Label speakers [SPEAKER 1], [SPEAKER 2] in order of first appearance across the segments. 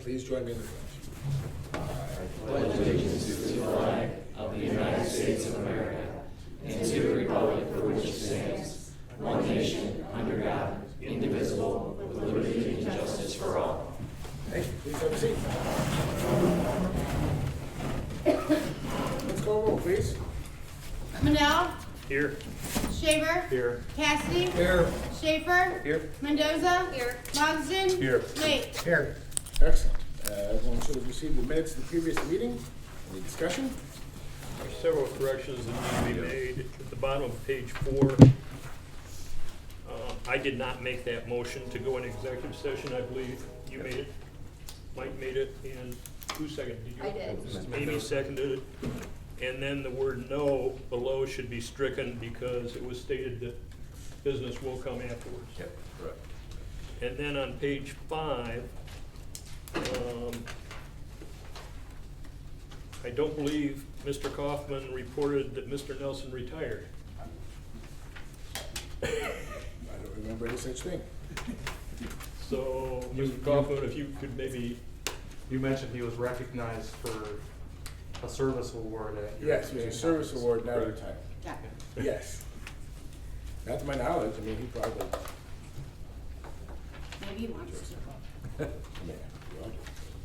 [SPEAKER 1] please join me in the pledge.
[SPEAKER 2] I pledge allegiance to the flag of the United States of America and to the republic for which it stands, one nation, under God, indivisible, with liberty and justice for all.
[SPEAKER 1] Thank you. Please have a seat. Let's go roll, please.
[SPEAKER 3] Manel,
[SPEAKER 4] Here.
[SPEAKER 3] Shaver,
[SPEAKER 4] Here.
[SPEAKER 3] Cassidy,
[SPEAKER 1] Here.
[SPEAKER 3] Schaefer,
[SPEAKER 4] Here.
[SPEAKER 3] Mendoza, Logsdon,
[SPEAKER 4] Here.
[SPEAKER 3] Lake.
[SPEAKER 1] Here. Excellent. Everyone should have received the minutes of the previous meeting. Any discussion?
[SPEAKER 4] There's several corrections that need to be made. At the bottom of page 4, I did not make that motion to go in executive session. I believe you made it. Mike made it, and who seconded? Did you?
[SPEAKER 5] I did.
[SPEAKER 4] Amy seconded it. And then the word "no" below should be stricken because it was stated that business will come afterwards.
[SPEAKER 2] Yep, correct.
[SPEAKER 4] And then on page 5, I don't believe Mr. Kaufman reported that Mr. Nelson retired.
[SPEAKER 1] I don't remember any such thing.
[SPEAKER 4] So, Mr. Kaufman, if you could maybe,
[SPEAKER 6] You mentioned he was recognized for a service award at your.
[SPEAKER 1] Yes, it was a service award, not a
[SPEAKER 4] Correct.
[SPEAKER 1] retirement.
[SPEAKER 3] Yeah.
[SPEAKER 1] Yes. Not to my knowledge. I mean, he probably.
[SPEAKER 3] Maybe he wants to.
[SPEAKER 1] Yeah. Well,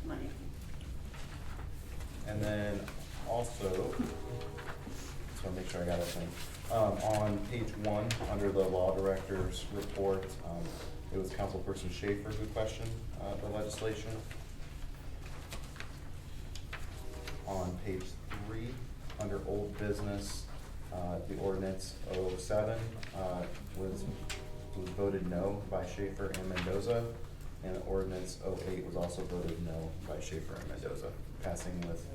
[SPEAKER 3] Money.
[SPEAKER 2] And then also, just want to make sure I got everything. On page 1, under the law director's report, it was Councilperson Schaefer who questioned the legislation. On page 3, under old business, the ordinance 07 was voted no by Schaefer and Mendoza, and ordinance 08 was also voted no by Schaefer and Mendoza, passing with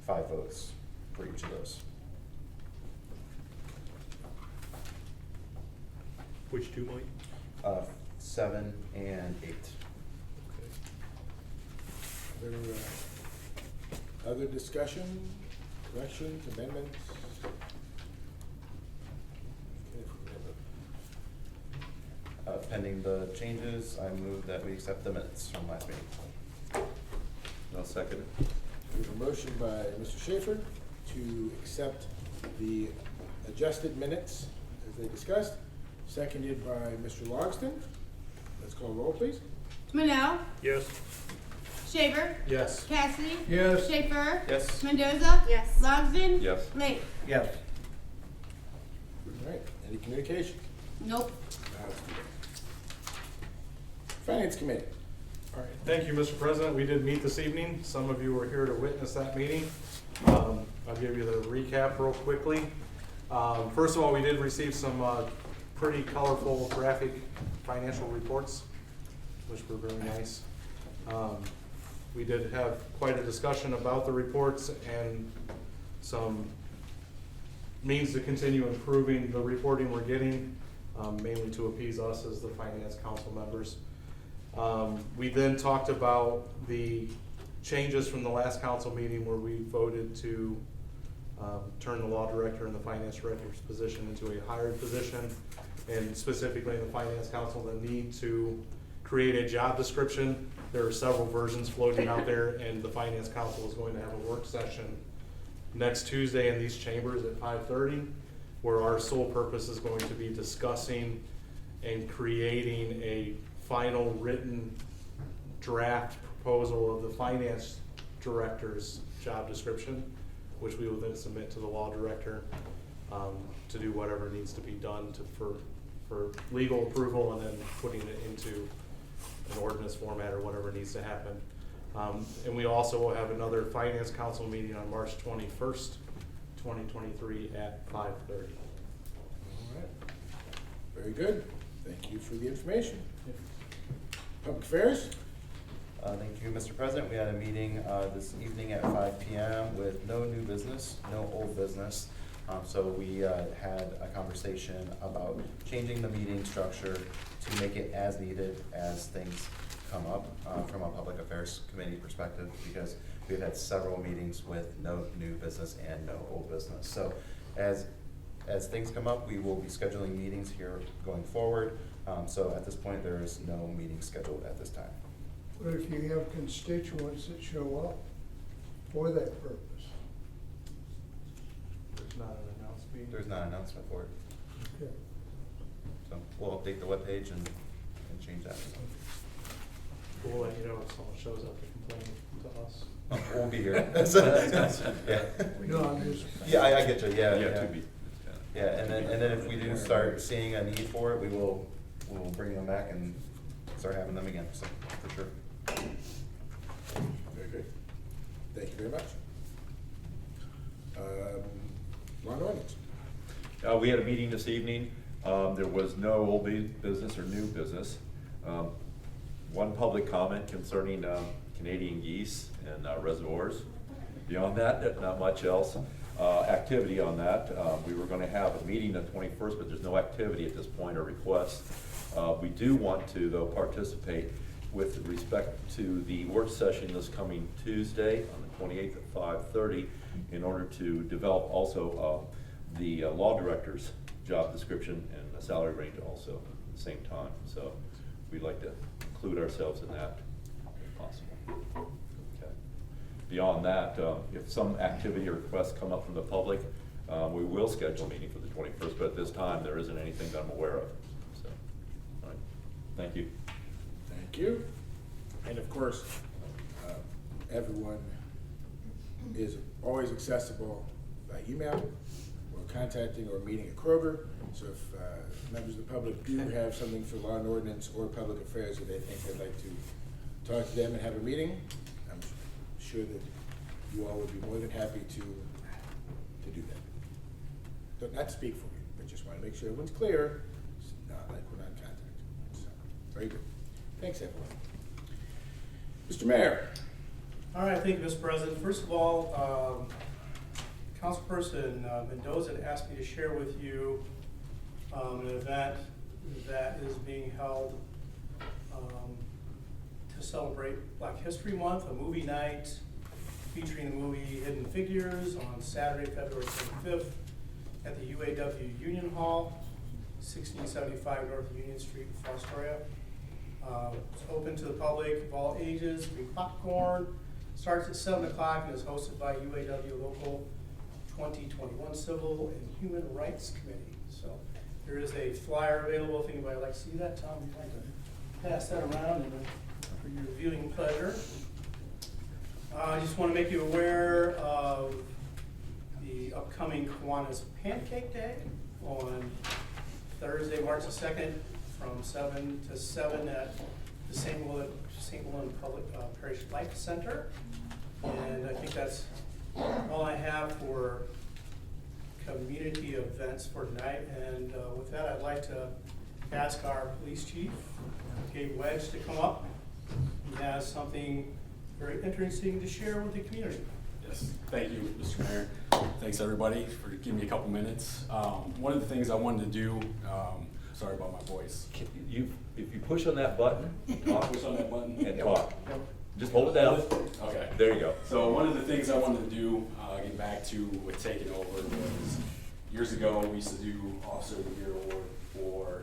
[SPEAKER 2] 5 votes for each of those.
[SPEAKER 4] which two, Mike?
[SPEAKER 2] 7 and 8.
[SPEAKER 1] There, other discussion, corrections, amendments?
[SPEAKER 2] Pending the changes, I move that we accept the minutes from last meeting. I'll second it.
[SPEAKER 1] We have a motion by Mr. Schaefer to accept the adjusted minutes as they discussed, seconded by Mr. Logsdon. Let's call roll, please.
[SPEAKER 3] Manel,
[SPEAKER 4] Yes.
[SPEAKER 3] Shaver,
[SPEAKER 6] Yes.
[SPEAKER 3] Cassidy,
[SPEAKER 1] Yes.
[SPEAKER 3] Schaefer,
[SPEAKER 2] Yes.
[SPEAKER 3] Mendoza,
[SPEAKER 5] Yes.
[SPEAKER 3] Logsdon,
[SPEAKER 2] Yes.
[SPEAKER 3] Lake.
[SPEAKER 6] Yes.
[SPEAKER 1] All right, any communication?
[SPEAKER 3] Nope.
[SPEAKER 1] That's good. Finance Committee.
[SPEAKER 6] All right, thank you, Mr. President. We did meet this evening. Some of you were here to witness that meeting. I'll give you the recap real quickly. First of all, we did receive some pretty colorful graphic financial reports, which were very nice. We did have quite a discussion about the reports and some means to continue improving the reporting we're getting, mainly to appease us as the finance council members. We then talked about the changes from the last council meeting where we voted to turn the law director and the finance director's position into a hired position, and specifically in the finance council, the need to create a job description. There are several versions floating out there, and the finance council is going to have a work session next Tuesday in these chambers at 5:30, where our sole purpose is going to be discussing and creating a final written draft proposal of the finance director's job description, which we will then submit to the law director to do whatever needs to be done for legal approval, and then putting it into an ordinance format or whatever needs to happen. And we also will have another finance council meeting on March 21st, 2023 at 5:30.
[SPEAKER 1] All right. Very good. Thank you for the information. Public Affairs?
[SPEAKER 2] Thank you, Mr. President. We had a meeting this evening at 5 p.m. with no new business, no old business. So we had a conversation about changing the meeting structure to make it as needed as things come up from a public affairs committee perspective, because we've had several meetings with no new business and no old business. So as things come up, we will be scheduling meetings here going forward. So at this point, there is no meeting scheduled at this time.
[SPEAKER 5] What if you have constituents that show up for that purpose?
[SPEAKER 6] There's not an announced meeting.
[SPEAKER 2] There's not an announcement for it,
[SPEAKER 5] Okay.
[SPEAKER 2] so we'll update the webpage and change that.
[SPEAKER 6] We'll let you know if someone shows up to complain to us.
[SPEAKER 2] Oh, we'll be here. Yeah.
[SPEAKER 5] No, I'm just.
[SPEAKER 2] Yeah, I get you, yeah.
[SPEAKER 7] To be.
[SPEAKER 2] Yeah, and then if we do start seeing a need for it, we'll bring them back and start having them again, so, for sure.
[SPEAKER 1] Very good. Thank you very much. Law and ordinance.
[SPEAKER 7] We had a meeting this evening. There was no old business or new business. One public comment concerning Canadian geese and reservoirs. Beyond that, not much else. Activity on that. We were gonna have a meeting the 21st, but there's no activity at this point or request. We do want to, though, participate with respect to the work session this coming Tuesday on the 28th at 5:30 in order to develop also the law director's job description and the salary range also at the same time. So we'd like to include ourselves in that if possible. Okay. Beyond that, if some activity or requests come up from the public, we will schedule a meeting for the 21st, but at this time there isn't anything that I'm aware of. So, all right. Thank you.
[SPEAKER 1] Thank you. And of course, everyone is always accessible by email or contacting or meeting at Kroger. So if members of the public do have something for law and ordinance or public affairs that they think they'd like to talk to them and have a meeting, I'm sure that you all would be more than happy to do that. Don't not speak for you, but just want to make sure everyone's clear. It's not like we're not in contact. So, very good. Thanks, everyone. Mr. Mayor.
[SPEAKER 8] All right, thank you, Mr. President. First of all, Councilperson Mendoza asked me to share with you an event that is being held to celebrate Black History Month, a movie night featuring the movie Hidden Figures on Saturday, February 25th at the UAW Union Hall, 1675 North Union Street, Fostoria. It's open to the public of all ages, free popcorn, starts at 7 o'clock and is hosted by UAW Local 2021 Civil and Human Rights Committee. So there is a flyer available if anybody would like to see that. Tom, you'd like to pass that around for your viewing pleasure. I just want to make you aware of the upcoming Kiwanis Pancake Day on Thursday, March the 2nd, from 7 to 7 at the St. Louis Public Parish Life Center. And I think that's all I have for community events for tonight. And with that, I'd like to ask our police chief, Gabe Wedge, to come up. He has something very interesting to share with the community.
[SPEAKER 9] Yes, thank you, Mr. Mayor. Thanks, everybody, for giving me a couple minutes. One of the things I wanted to do, sorry about my voice.
[SPEAKER 7] If you push on that button, talk
[SPEAKER 9] Push on that button
[SPEAKER 7] and talk. Just hold it down.
[SPEAKER 9] Okay.
[SPEAKER 7] There you go.
[SPEAKER 9] So one of the things I wanted to do, get back to with taking over, was years ago we used to do Officer of the Year Award for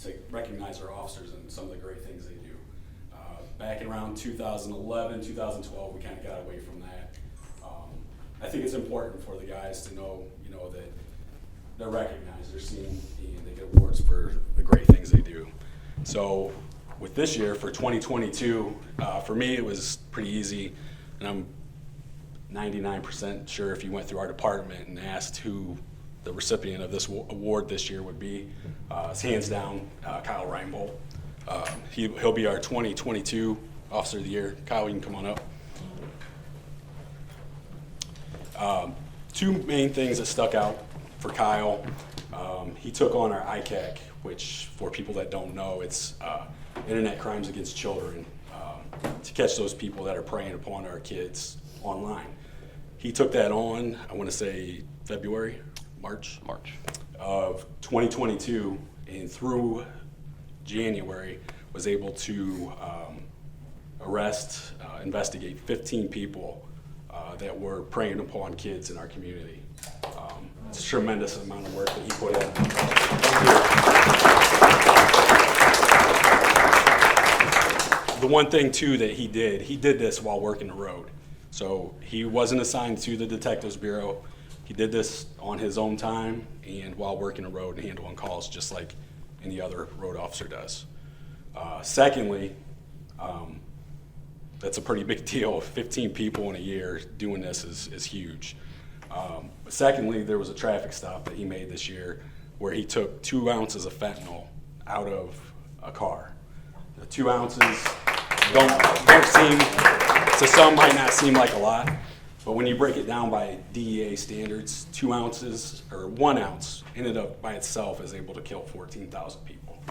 [SPEAKER 9] to recognize our officers and some of the great things they do. Back in around 2011, 2012, we kind of got away from that. I think it's important for the guys to know, that they're recognized, they're seen, and they get awards for the great things they do. So with this year, for 2022, for me it was pretty easy, and I'm 99% sure if you went through our department and asked who the recipient of this award this year would be, it's hands down Kyle Reinbold. He'll be our 2022 Officer of the Year. Kyle, you can come on up. Two main things that stuck out for Kyle. He took on our ICAC, which for people that don't know, it's Internet Crimes Against Children, to catch those people that are preying upon our kids online. He took that on, I want to say March of 2022, and through January was able to arrest, investigate 15 people that were preying upon kids in our community. It's a tremendous amount of work that he put in. the one thing too that he did this while working the road. So he wasn't assigned to the Detectives Bureau. He did this on his own time and while working the road and handling calls just like any other road officer does. Secondly, that's a pretty big deal. 15 people in a year doing this is huge. But secondly, there was a traffic stop that he made this year where he took 2 ounces of fentanyl out of a car. The 2 ounces don't seem, to some might not seem like a lot, but when you break it down by DEA standards, 2 ounces or 1 ounce ended up by itself is able to kill 14,000 people.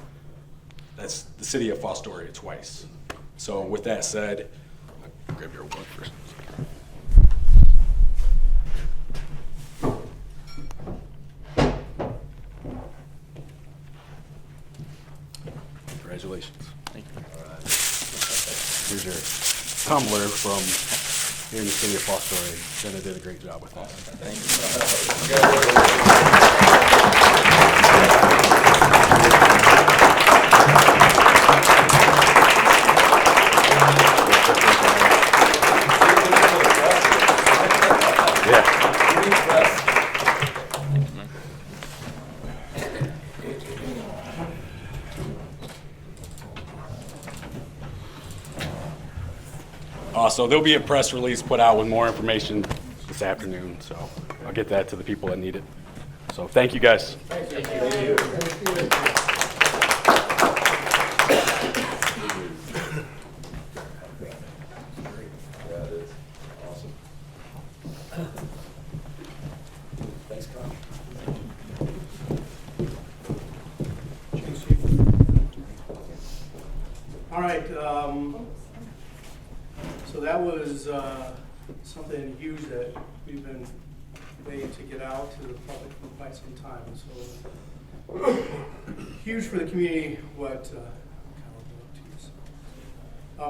[SPEAKER 9] That's the city of Fostoria twice. So with that said, I'll grab your one first. Congratulations. Thank you. Here's your tumbler from here in the city of Fostoria. Jenna did a great job with that. Thank So there'll be a press release put out with more information this afternoon, so I'll get that to the people that need it. So thank you, guys.
[SPEAKER 5] Thank you.
[SPEAKER 7] That is awesome. Thanks, Carl.
[SPEAKER 8] All right, so that was something huge that we've been waiting to get out to the public for quite some time. So huge for the community what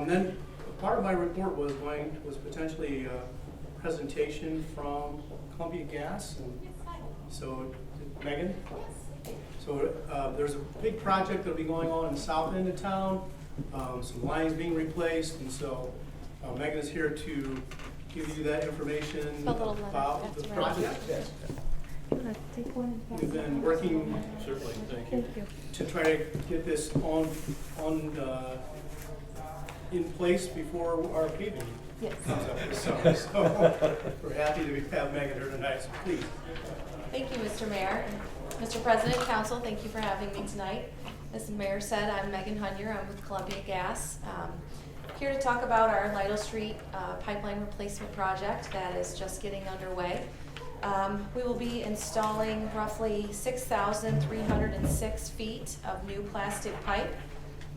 [SPEAKER 8] then part of my report was potentially a presentation from Columbia Gas. And so Megan? So there's a big project that'll be going on in the south end of town. Some lines being replaced, and so Megan is here to give you that information about the project. We've been working
[SPEAKER 4] Certainly, thank you.
[SPEAKER 8] to try to get this in place before our paving comes up this summer. So we're happy to have Megan here tonight, so please.
[SPEAKER 10] Thank you, Mr. Mayor. Mr. President, Council, thank you for having me tonight. As the Mayor said, I'm Megan Hunyer. I'm with Columbia Gas. Here to talk about our Lyle Street pipeline replacement project that is just getting underway. We will be installing roughly 6,306 feet of new plastic pipe.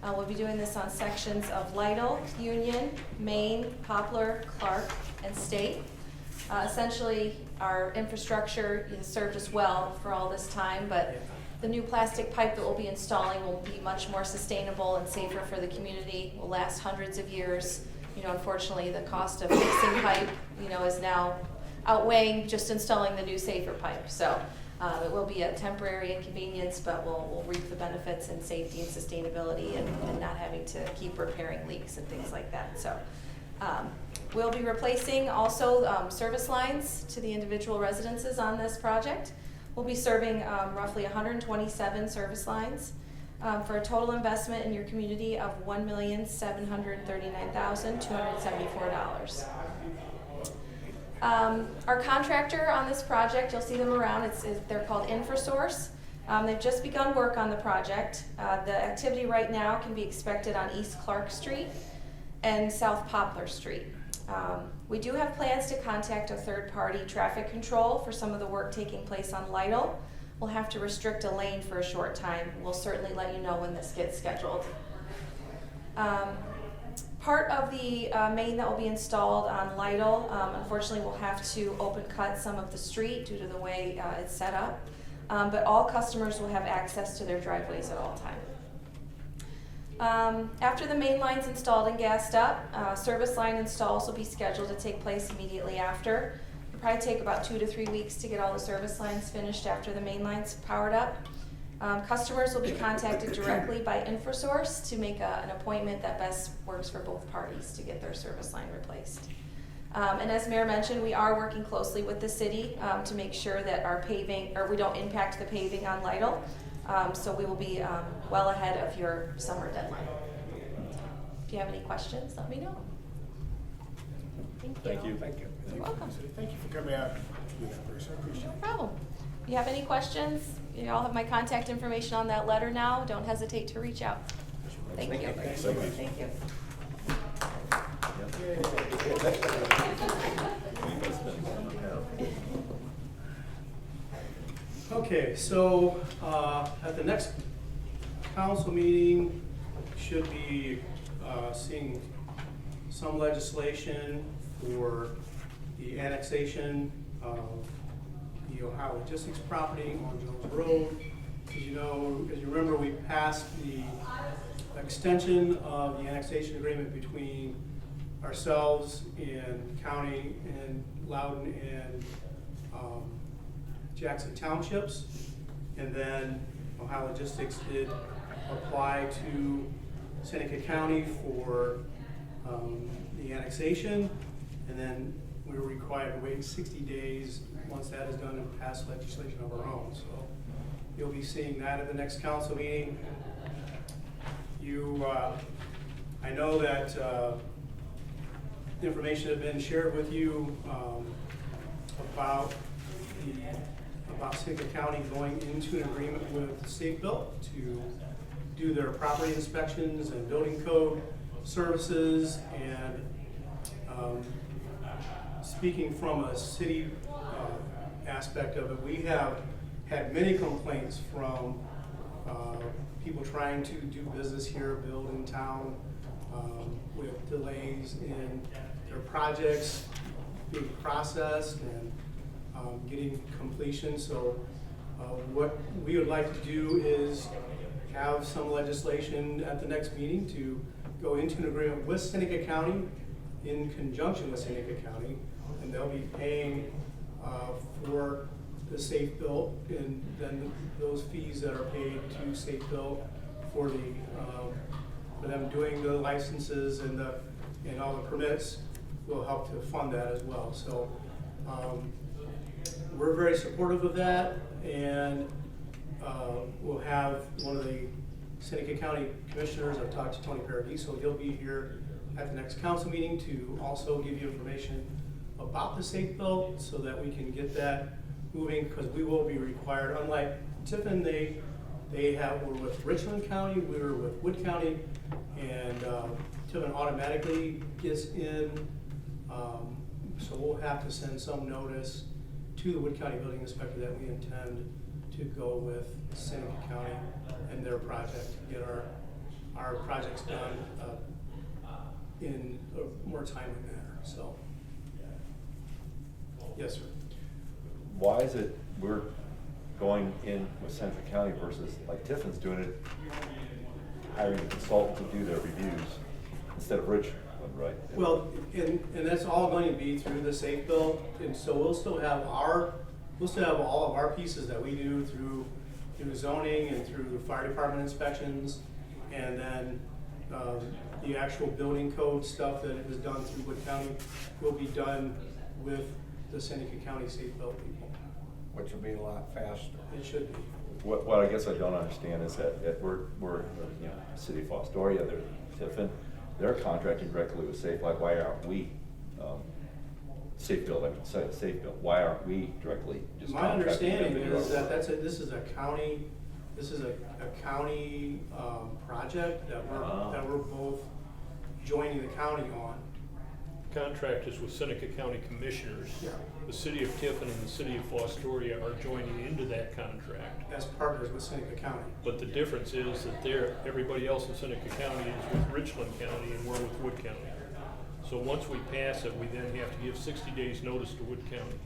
[SPEAKER 10] We'll be doing this on sections of Lyle, Union, Main, Poplar, Clark, and State. Essentially, our infrastructure has served us well for all this time, but the new plastic pipe that we'll be installing will be much more sustainable and safer for the community, will last hundreds of years. Unfortunately, the cost of fixing pipe, is now outweighing just installing the new safer pipe. So it will be a temporary inconvenience, but we'll reap the benefits in safety and sustainability and not having to keep repairing leaks and things like that. So we'll be replacing also service lines to the individual residences on this project. We'll be serving roughly 127 service lines for a total investment in your community of $1,739,274. Our contractor on this project, you'll see them around, they're called InfraSource. They've just begun work on the project. The activity right now can be expected on East Clark Street and South Poplar Street. We do have plans to contact a third-party traffic control for some of the work taking place on Lyle. We'll have to restrict a lane for a short time. We'll certainly let you know when this gets scheduled. Part of the main that will be installed on Lyle, unfortunately, we'll have to open cut some of the street due to the way it's set up. But all customers will have access to their driveways at all times. After the main line's installed and gassed up, service line installs will be scheduled to take place immediately after. It'll probably take about 2 to 3 weeks to get all the service lines finished after the main line's powered up. Customers will be contacted directly by InfoSource to make an appointment that best works for both parties to get their service line replaced. And as Mayor mentioned, we are working closely with the city to make sure that our paving, or we don't impact the paving on Lytle. So we will be well ahead of your summer deadline. If you have any questions, let me know.
[SPEAKER 7] Thank you.
[SPEAKER 1] Thank you.
[SPEAKER 10] You're welcome.
[SPEAKER 1] Thank you for coming out to do that for us. I appreciate
[SPEAKER 10] No
[SPEAKER 1] it.
[SPEAKER 10] problem. If you have any questions, you all have my contact information on that letter now. Don't hesitate to reach out. Thank you.
[SPEAKER 1] Thanks so much.
[SPEAKER 10] Thank you.
[SPEAKER 8] Okay, so, at the next council meeting, should be, seeing some legislation for the annexation of the Ohio Logistics property on Jones Road. As you know, as you remember, we passed the extension of the annexation agreement between ourselves and county and Loudon and Jackson Townships. And then Ohio Logistics did apply to Seneca County for the annexation. And then we were required to wait 60 days once that is done and pass legislation of our own. So you'll be seeing that at the next council meeting. I know that information has been shared with you about Seneca County going into an agreement with Safe Built to do their property inspections and building code services. And speaking from a city aspect of it, we have had many complaints from people trying to do business here, build in town, with delays in their projects being processed and getting completion. So what we would like to do is have some legislation at the next meeting to go into an agreement with Seneca County in conjunction with Seneca County, and they'll be paying for the Safe Built, and then those fees that are paid to Safe Built for them doing the licenses and all the permits will help to fund that as well. So we're very supportive of that, and we'll have one of the Seneca County commissioners. I've talked to Tony Paradiso. He'll be here at the next council meeting to also give you information about the Safe Built so that we can get that moving, because we will be required, unlike Tiffin, they were with Richland County, we were with Wood County, and Tiffin automatically gets in, so we'll have to send some notice to the Wood County Building Inspector that we intend to go with Seneca County and their project to get our projects done in a more timely manner. So, yes, sir.
[SPEAKER 7] Why is it we're going in with Seneca County versus like Tiffin's doing it, hiring a consultant to do their reviews instead of Richland, right?
[SPEAKER 8] Well, and that's all going to be through the Safe Built, and so we'll still have all of our pieces that we do through zoning and through fire department inspections, and then the actual building code stuff that was done through Wood County will be done with the Seneca County Safe Built people.
[SPEAKER 5] Which will be a lot faster.
[SPEAKER 8] It should be.
[SPEAKER 7] What I guess I don't understand is that we're City of Fostoria, they're Tiffin, they're contracting directly with Safe. Like, why aren't we Safe Built? Safe Built. Why aren't we directly just?
[SPEAKER 8] My understanding
[SPEAKER 7] contracting them to do
[SPEAKER 8] is
[SPEAKER 7] our
[SPEAKER 8] that
[SPEAKER 7] work?
[SPEAKER 8] this is a county project that we're both joining the county on.
[SPEAKER 4] Contract is with Seneca County Commissioners.
[SPEAKER 8] Yeah.
[SPEAKER 4] The city of Tiffin and the city of Fostoria are joining into that contract.
[SPEAKER 8] As partners with Seneca County.
[SPEAKER 4] But the difference is that everybody else in Seneca County is with Richland County and we're with Wood County. So once we pass it, we then have to give 60 days notice to Wood County.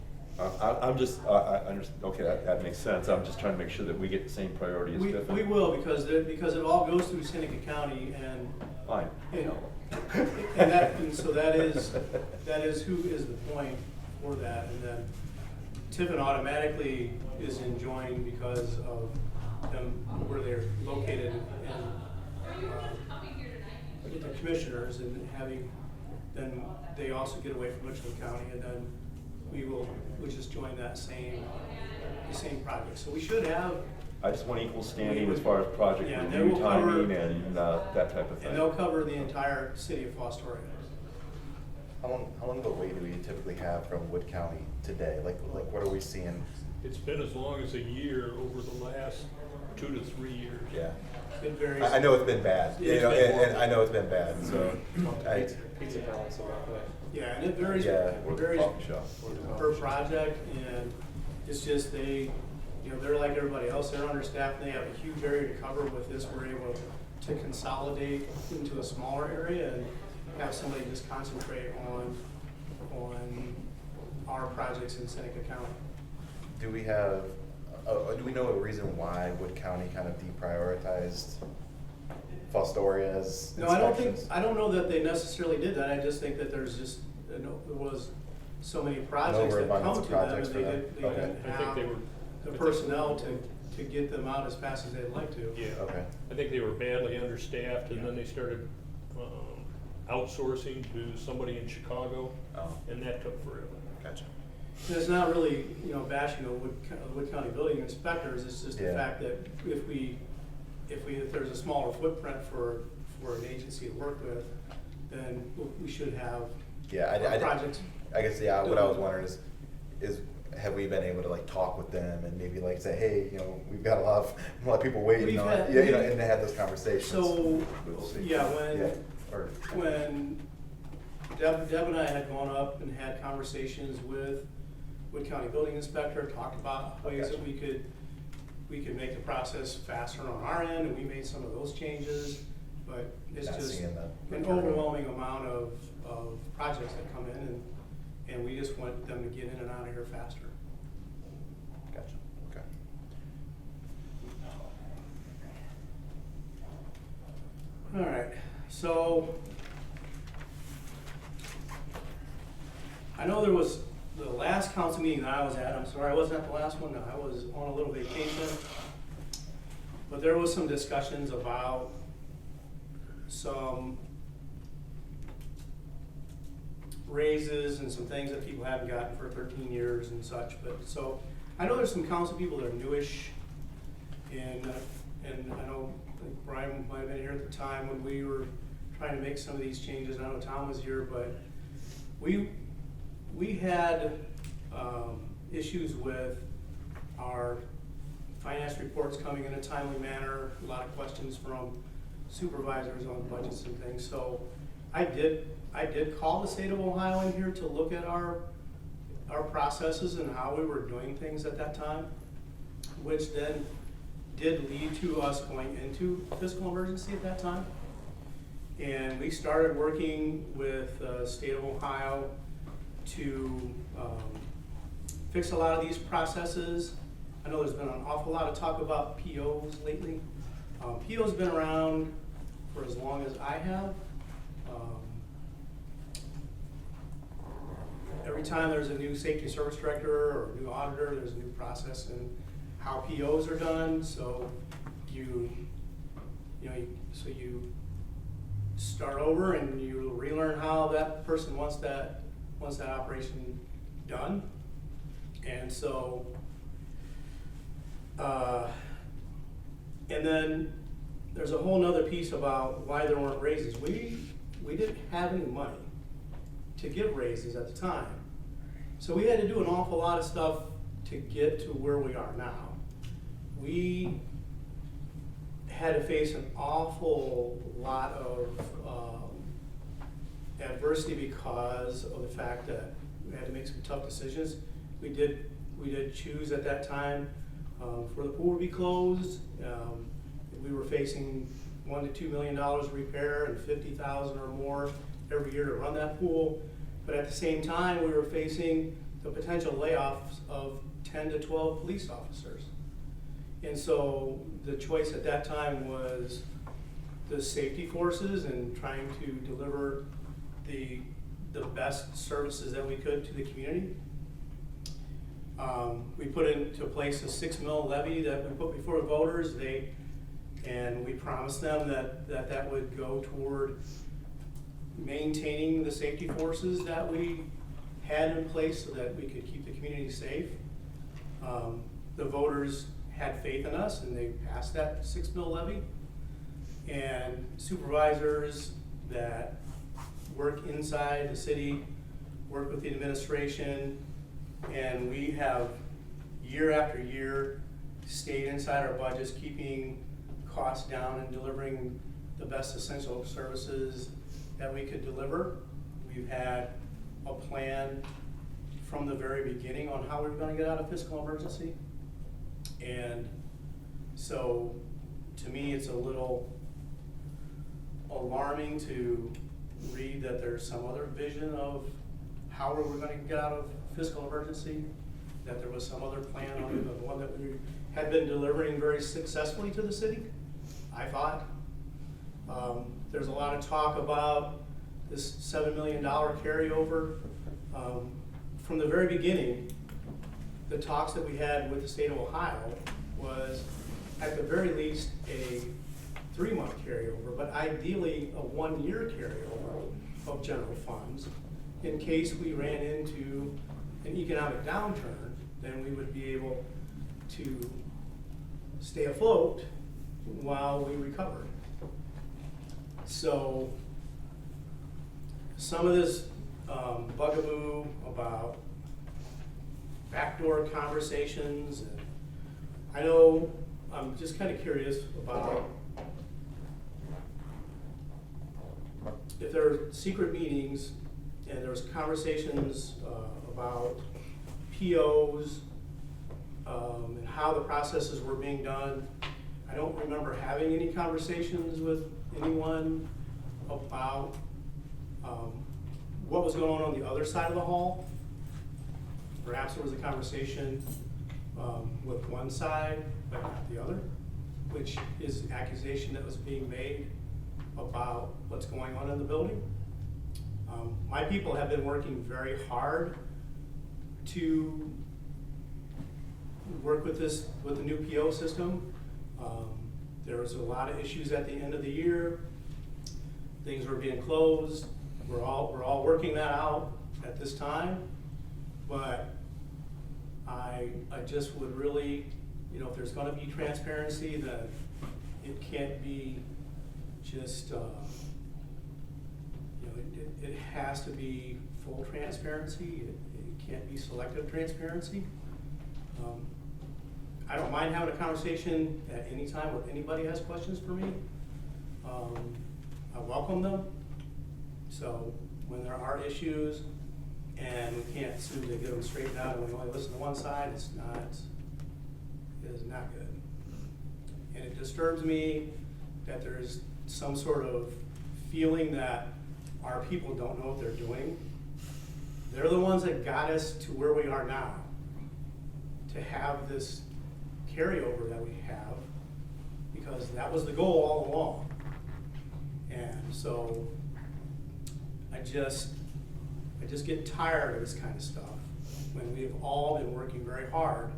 [SPEAKER 7] I'm just, I understand, okay, that makes sense. I'm just trying to make sure that we get the same priority as Tiffin.
[SPEAKER 8] We will, because it all goes through Seneca County, and
[SPEAKER 7] Fine.
[SPEAKER 8] you know, and so that is who is the point for that, and then Tiffin automatically is enjoined because of them where they're located and get the commissioners and having, then they also get away from Richland County, and then we'll just join the same project. So we should have,
[SPEAKER 7] I just want equal standing as far as project
[SPEAKER 8] Yeah, they
[SPEAKER 7] review
[SPEAKER 8] will cover-
[SPEAKER 7] timing and that type of thing.
[SPEAKER 8] and they'll cover the entire city of Fostoria.
[SPEAKER 2] How long of a wait do we typically have from Wood County today? Like what are we seeing?
[SPEAKER 4] It's been as long as a year over the last 2 to 3 years.
[SPEAKER 2] Yeah.
[SPEAKER 8] It varies.
[SPEAKER 2] I know it's been bad, you
[SPEAKER 4] It's
[SPEAKER 2] know,
[SPEAKER 4] been
[SPEAKER 2] and I know it's been bad, so.
[SPEAKER 6] Pizza balance about that.
[SPEAKER 8] Yeah, and it varies,
[SPEAKER 2] Yeah,
[SPEAKER 7] Or the
[SPEAKER 8] varies
[SPEAKER 7] coffee shop.
[SPEAKER 8] per project, and it's just they're like everybody else, they're understaffed, and they have a huge area to cover. With this, we're able to consolidate into a smaller area and have somebody just concentrate on our projects in Seneca County.
[SPEAKER 2] Do we have, do we know a reason why Wood County kind of deprioritized Fostoria's
[SPEAKER 8] No,
[SPEAKER 2] inspections?
[SPEAKER 8] I don't know that they necessarily did that. I just think that there was so many projects that
[SPEAKER 2] overabundance
[SPEAKER 8] come
[SPEAKER 2] of
[SPEAKER 8] to them, and
[SPEAKER 2] projects
[SPEAKER 8] they
[SPEAKER 2] for them.
[SPEAKER 8] didn't
[SPEAKER 2] Okay.
[SPEAKER 8] have
[SPEAKER 4] I think they were.
[SPEAKER 8] the personnel to get them out as fast as they'd like to.
[SPEAKER 4] Yeah.
[SPEAKER 2] Okay.
[SPEAKER 4] I think they were badly understaffed, and then they started outsourcing to somebody in Chicago,
[SPEAKER 2] Oh,
[SPEAKER 4] and that took forever.
[SPEAKER 2] gotcha.
[SPEAKER 8] And it's not really, bashing the Wood County building inspectors. It's just the
[SPEAKER 2] Yeah.
[SPEAKER 8] fact that if there's a smaller footprint for an agency to work with, then we should have
[SPEAKER 2] Yeah,
[SPEAKER 8] our projects.
[SPEAKER 2] I guess, yeah, what I was wondering is have we been able to like talk with them and maybe like say, hey, we've got a lot of people waiting
[SPEAKER 8] We've
[SPEAKER 2] on,
[SPEAKER 8] had-
[SPEAKER 2] and they had those conversations.
[SPEAKER 8] So,
[SPEAKER 2] We'll see.
[SPEAKER 8] yeah,
[SPEAKER 2] Or-
[SPEAKER 8] when Deb and I had gone up and had conversations with Wood County Building Inspector, talked about ways that we could make the process faster on our end, and we made some of those changes, but it's
[SPEAKER 2] Not
[SPEAKER 8] just
[SPEAKER 2] seeing the
[SPEAKER 8] an overwhelming amount of projects that come in, and we just want them to get in and out of here faster.
[SPEAKER 2] Gotcha, okay.
[SPEAKER 8] All right, so I know there was the last council meeting that I was at, I'm sorry, I wasn't at the last one, I was on a little vacation. But there was some discussions about some raises and some things that people haven't gotten for 13 years and such. But so I know there's some council people that are newish, and I know Brian might have been here at the time when we were trying to make some of these changes. I know Tom was here, but we had issues with our finance reports coming in a timely manner, a lot of questions from supervisors on budgets and things. So I did call the state of Ohio in here to look at our processes and how we were doing things at that time, which then did lead to us going into fiscal emergency at that time. And we started working with the state of Ohio to fix a lot of these processes. I know there's been an awful lot of talk about POs lately. PO's been around for as long as I have. Every time there's a new safety service director or a new auditor, there's a new process in how POs are done. So you start over and you relearn how that person wants that operation done. And so, and then there's a whole nother piece about why there weren't raises. We didn't have any money to give raises at the time. So we had to do an awful lot of stuff to get to where we are now. We had to face an awful lot of adversity because of the fact that we had to make some tough decisions. We did choose at that time for the pool to be closed. We were facing $1 to $2 million repair and $50,000 or more every year to run that pool. But at the same time, we were facing the potential layoffs of 10 to 12 police officers. And so the choice at that time was the safety forces and trying to deliver the best services that we could to the community. We put into place a $6 million levy that we put before the voters. And we promised them that would go toward maintaining the safety forces that we had in place so that we could keep the community safe. The voters had faith in us and they passed that $6 million levy. And supervisors that work inside the city, work with the administration, and we have year after year stayed inside our budgets, keeping costs down and delivering the best essential services that we could deliver. We've had a plan from the very beginning on how we're gonna get out of fiscal emergency. And so, to me, it's a little alarming to read that there's some other vision of how we're gonna get out of fiscal emergency, that there was some other plan other than the one that we had been delivering very successfully to the city, I thought. There's a lot of talk about this $7 million carryover. From the very beginning, the talks that we had with the state of Ohio was at the very least a 3-month carryover, but ideally a 1-year carryover of general funds. In case we ran into an economic downturn, then we would be able to stay afloat while we recovered. So some of this bugaboo about backdoor conversations, and I know I'm just kind of curious about if there are secret meetings and there's conversations about POs and how the processes were being done. I don't remember having any conversations with anyone about what was going on the other side of the hall. Perhaps there was a conversation with one side, but not the other, which is an accusation that was being made about what's going on in the building. My people have been working very hard to work with the new PO system. There was a lot of issues at the end of the year. Things were being closed. We're all working that out at this time, but I just would really, if there's gonna be transparency, then it can't be just, it has to be full transparency. It can't be selective transparency. I don't mind having a conversation at any time where anybody has questions for me. I welcome them. So when there are issues and we can't seem to get them straightened out and we only listen to one side, it is not good. And it disturbs me that there's some sort of feeling that our people don't know what they're doing. They're the ones that got us to where we are now, to have this carryover that we have, because that was the goal all along. And so I just get tired of this kind of stuff when we've all been working very hard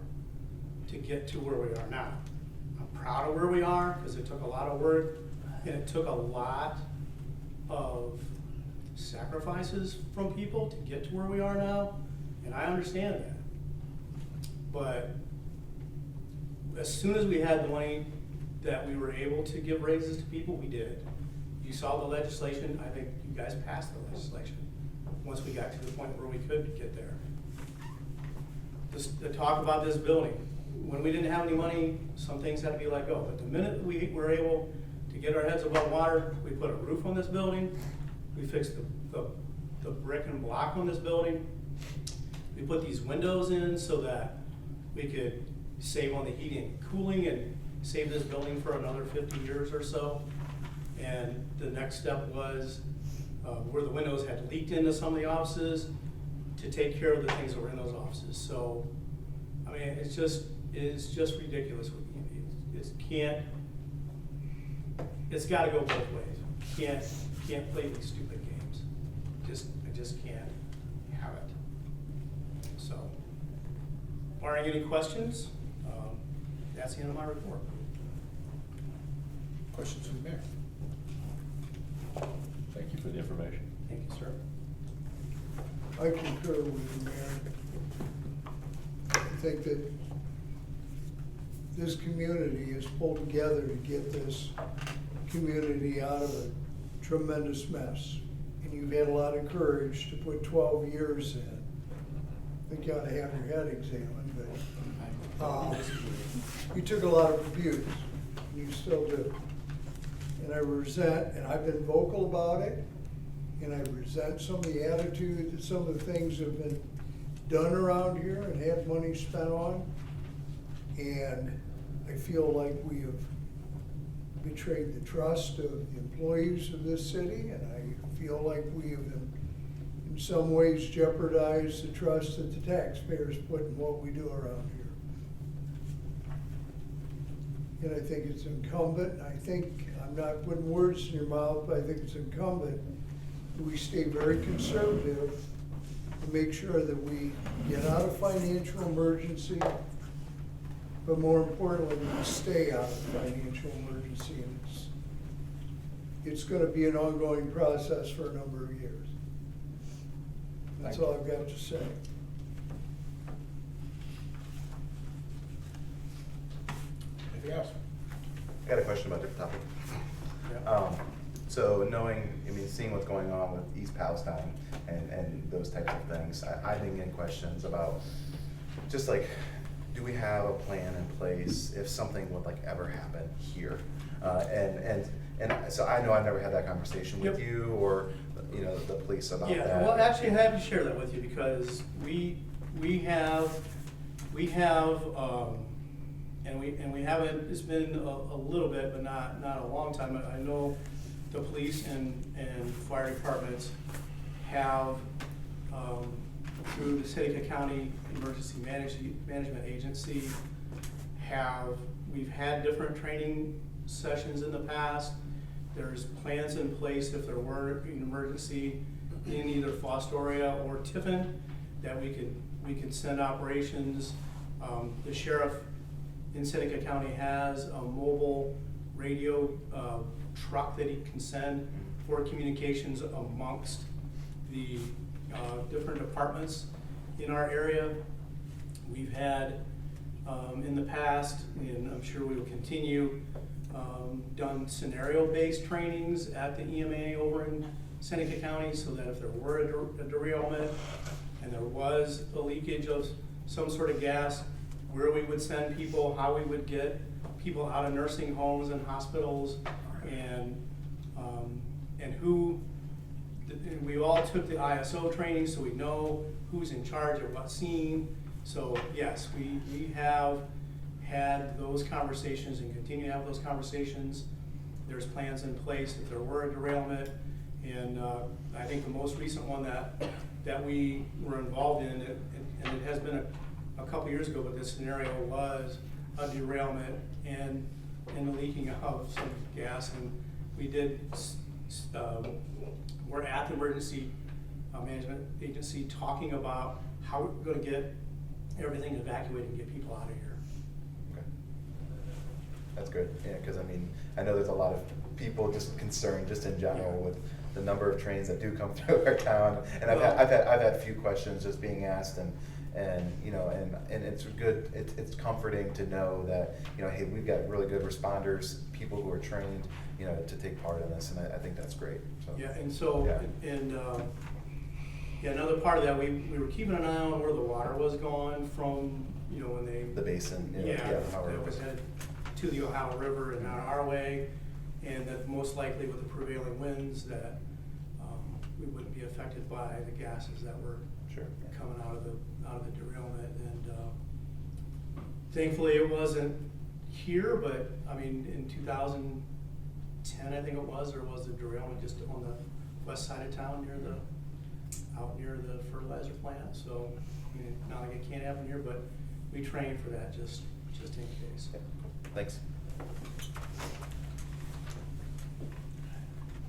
[SPEAKER 8] to get to where we are now. I'm proud of where we are because it took a lot of work and it took a lot of sacrifices from people to get to where we are now, and I understand that. But as soon as we had the money that we were able to give raises to people, we did. You saw the legislation. I think you guys passed the legislation once we got to the point where we could get there. The talk about this building, when we didn't have any money, some things had to be let go. But the minute we were able to get our heads above water, we put a roof on this building, we fixed the brick and block on this building, we put these windows in so that we could save on the heating and cooling and save this building for another 50 years or so. And the next step was where the windows had leaked into some of the offices to take care of the things that were in those offices. So, I mean, it's just ridiculous. It's gotta go both ways. Can't play these stupid games. I just can't have it. So, barring any questions, that's the end of my report.
[SPEAKER 1] Questions from the mayor?
[SPEAKER 7] Thank you for the information.
[SPEAKER 8] Thank you, sir.
[SPEAKER 5] I concur with the mayor. I think that this community has pulled together to get this community out of a tremendous mess. And you've had a lot of courage to put 12 years in. I think you ought to have your head examined, but you took a lot of abuse, and you still do. And I resent, and I've been vocal about it, and I resent some of the attitude that some of the things have been done around here and had money spent on. And I feel like we have betrayed the trust of the employees of this city, and I feel like we have in some ways jeopardized the trust that the taxpayers put in what we do around here. And I think it's incumbent, I think, I'm not putting words in your mouth, but I think it's incumbent that we stay very conservative to make sure that we get out of financial emergency, but more importantly, we stay out of financial emergency. And it's gonna be an ongoing process for a number of years. That's all I've got to say.
[SPEAKER 1] Anything else?
[SPEAKER 2] I got a question about a different topic. So knowing, I mean, seeing what's going on with East Palestine and those types of things, I've been getting questions about just like, do we have a plan in place if something would like ever happen here? And so I know I've never had that conversation with
[SPEAKER 8] Yep.
[SPEAKER 2] you or, you know, the police about
[SPEAKER 8] Yeah,
[SPEAKER 2] that.
[SPEAKER 8] well, actually, I have to share that with you because we have, and we haven't, it's been a little bit, but not a long time. I know the police and fire departments have, through the Seneca County Emergency Management Agency, we've had different training sessions in the past. There's plans in place if there were an emergency in either Fostoria or Tiffin, that we could send operations. The sheriff in Seneca County has a mobile radio truck that he can send for communications amongst the different departments in our area. We've had in the past, and I'm sure we will continue, done scenario-based trainings at the EMA over in Seneca County, so that if there were a derailment and there was a leakage of some sort of gas, where we would send people, how we would get people out of nursing homes and hospitals, and who. We all took the ISO training, so we know who's in charge of what scene. So yes, we have had those conversations and continue to have those conversations. There's plans in place if there were a derailment, and I think the most recent one that we were involved in, and it has been a couple years ago, but this scenario was a derailment and the leaking of some gas, and we did. We're at the emergency management agency talking about how we're going to get everything evacuated and get people out of here.
[SPEAKER 2] Okay. That's good, yeah, because I mean, I know there's a lot of people just concerned, just in general, with the number of trains that do come through our town, and I've had a few questions just being asked, and you know, and it's good, it's comforting to know that, you know, hey, we've got really good responders, people who are trained, you know, to take part in this, and I think that's great. So,
[SPEAKER 8] Yeah, and so,
[SPEAKER 2] yeah.
[SPEAKER 8] Another part of that, we were keeping an eye on where the water was going from, you know, when they.
[SPEAKER 2] The basin, you know,
[SPEAKER 8] Yeah,
[SPEAKER 2] the Ohio
[SPEAKER 8] that was
[SPEAKER 2] River.
[SPEAKER 8] headed to the Ohio River and not our way, and that most likely with the prevailing winds that we wouldn't be affected by the gases that were
[SPEAKER 2] Sure.
[SPEAKER 8] coming out of the derailment. And thankfully it wasn't here, but I mean in 2010 I think it was, there was a derailment just on the west side of town out near the fertilizer plant. So I mean, not like it can't happen here, but we train for that just in case.
[SPEAKER 2] Yeah. Thanks.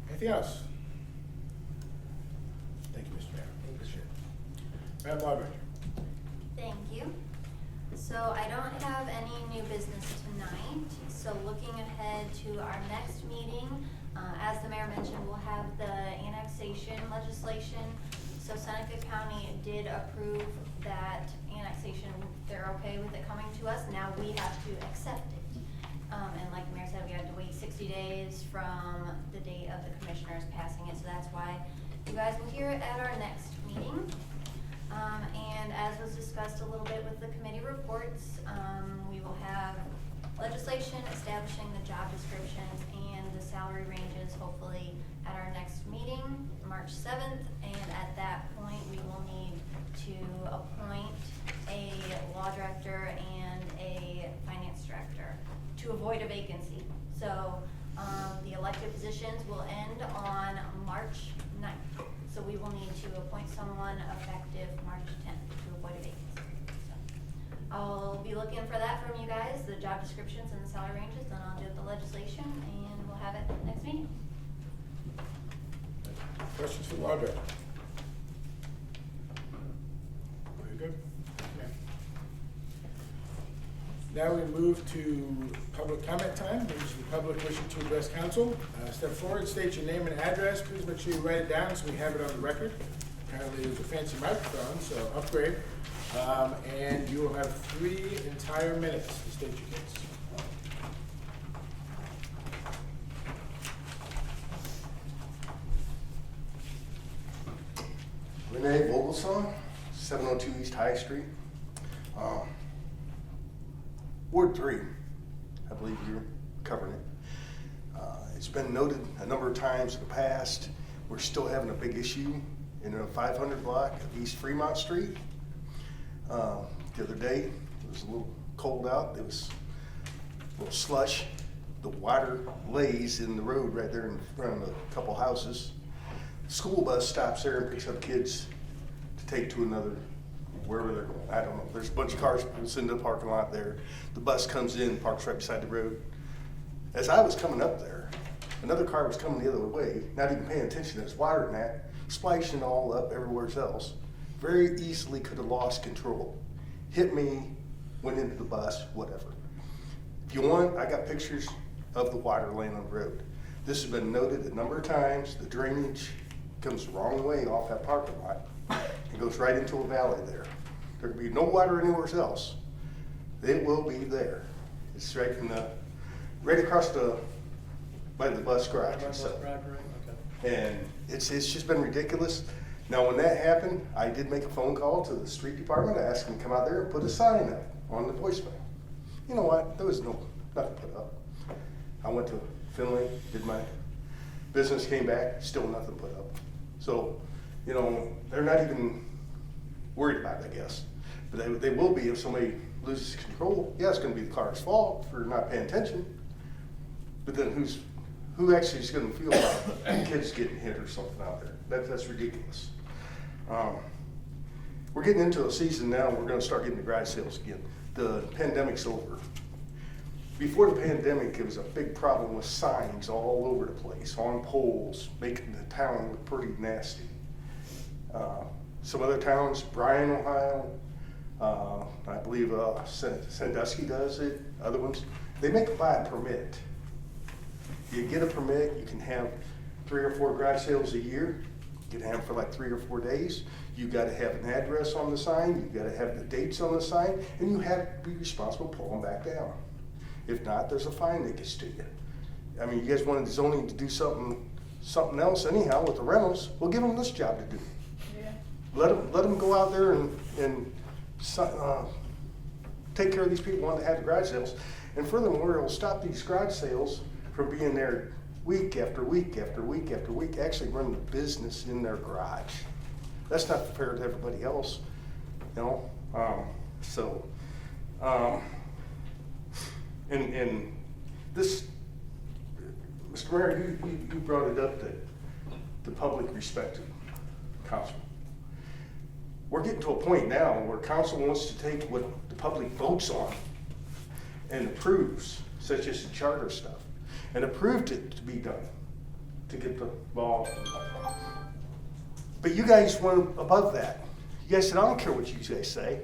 [SPEAKER 1] Anything else? Thank you, Mr. Mayor.
[SPEAKER 8] Thank you, Chair.
[SPEAKER 1] Madam Moderator.
[SPEAKER 11] Thank you. So looking ahead to our next meeting, as the mayor mentioned, we'll have the annexation legislation. So Seneca County did approve that annexation. They're okay with it coming to us. Now we have to accept it. And like the mayor said, we have to wait 60 days from the date of the commissioners passing it. So that's why you guys will hear it at our next meeting. And as was discussed a little bit with the committee reports, we will have legislation establishing the job descriptions and the salary ranges hopefully at our next meeting, March 7th. And at that point, we will need to appoint a law director and a finance director to avoid a vacancy. So the elected positions will end on March 9th. So we will need to appoint someone effective March 10th to avoid a vacancy. So I'll be looking for that from you guys, the job descriptions and the salary ranges, then I'll do the legislation and we'll have it next meeting.
[SPEAKER 1] Questions for the law director? Very good. Now we move to public comment time. This is the public wishing to address council. Step forward, state your name and address. Please make sure you write it down so we have it on the record. Apparently there's a fancy microphone, so upgrade. And you will have 3 entire minutes to state your case.
[SPEAKER 12] Renee Vogelsong, 702 East High Street. Ward 3, I believe you're covering it. It's been noted a number of times in the past, we're still having a big issue in the 500 block of East Fremont Street. The other day, it was a little cold out, there was a little slush. The water lays in the road right there in front of a couple houses. The school bus stops there and picks up kids to take to another, wherever they're going. I don't know. There's a bunch of cars pulls into the parking lot there. The bus comes in, parks right beside the road. As I was coming up there, another car was coming the other way, not even paying attention. There's water in that, splashing all up everywhere else. Very easily could have lost control. Hit me, went into the bus, whatever. If you want, I got pictures of the water laying on the road. This has been noted a number of times. The drainage comes the wrong way off that parking lot. It goes right into a valley there. There will be no water anywhere else. It will be there. It's right in the, right across the, by the bus garage. And it's just been ridiculous. Now, when that happened, I did make a phone call to the street department. I asked them to come out there and put a sign up on the voicemail. You know what? There was nothing put up. I went to Finley, did my business, came back, still nothing put up. So, you know, they're not even worried about it, I guess. But they will be if somebody loses control. Yeah, it's going to be the car's fault for not paying attention. But then who actually is going to feel about kids getting hit or something out there? That's ridiculous. We're getting into a season now. We're going to start getting the garage sales again. The pandemic's over. Before the pandemic, it was a big problem with signs all over the place, on poles, making the town look pretty nasty. Some other towns, Bryan, Ohio, I believe Sandusky does it, other ones, they make it by a permit. You get a permit, you can have 3 or 4 garage sales a year. You can have them for like 3 or 4 days. You gotta have an address on the sign, you gotta have the dates on the sign, and you have to be responsible to pull them back down. If not, there's a fine that gets to you. I mean, you guys wanted zoning to do something else anyhow with the rentals, well, give them this job to do.
[SPEAKER 3] Yeah.
[SPEAKER 12] Let them go out there and take care of these people wanting to have the garage sales. And furthermore, it'll stop these garage sales from being there week after week after week after week, actually running the business in their garage. That's not fair to everybody else, you know? And this, Mr. Mayor, you brought it up that the public respected council. We're getting to a point now where council wants to take what the public votes on and approves, such as the charter stuff, and approved it to be done to get the ball. But you guys went above that. You guys said, I don't care what you guys say.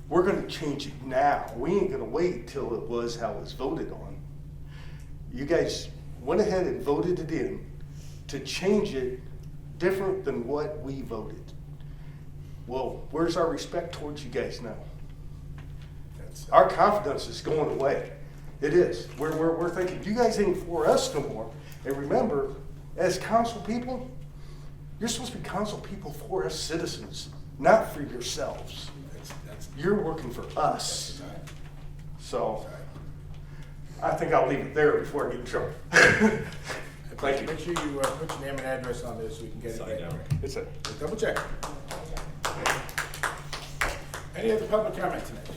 [SPEAKER 12] We're going to change it now. We ain't going to wait till it was how it was voted on. You guys went ahead and voted it in to change it different than what we voted. Well, where's our respect towards you guys now?
[SPEAKER 1] That's,
[SPEAKER 12] Our confidence is going away. It is. We're thinking, you guys ain't for us no more. And remember, as council people, you're supposed to be council people for us citizens, not for yourselves.
[SPEAKER 1] that's,
[SPEAKER 12] You're working for
[SPEAKER 1] that's
[SPEAKER 12] us.
[SPEAKER 1] the time.
[SPEAKER 12] So I think I'll leave it there before I get in trouble. Thank you.
[SPEAKER 1] Make sure you put your name and address on this so we can get it
[SPEAKER 7] Sign
[SPEAKER 1] right.
[SPEAKER 7] down.
[SPEAKER 12] It's a,
[SPEAKER 1] Double check. Any other public comment tonight?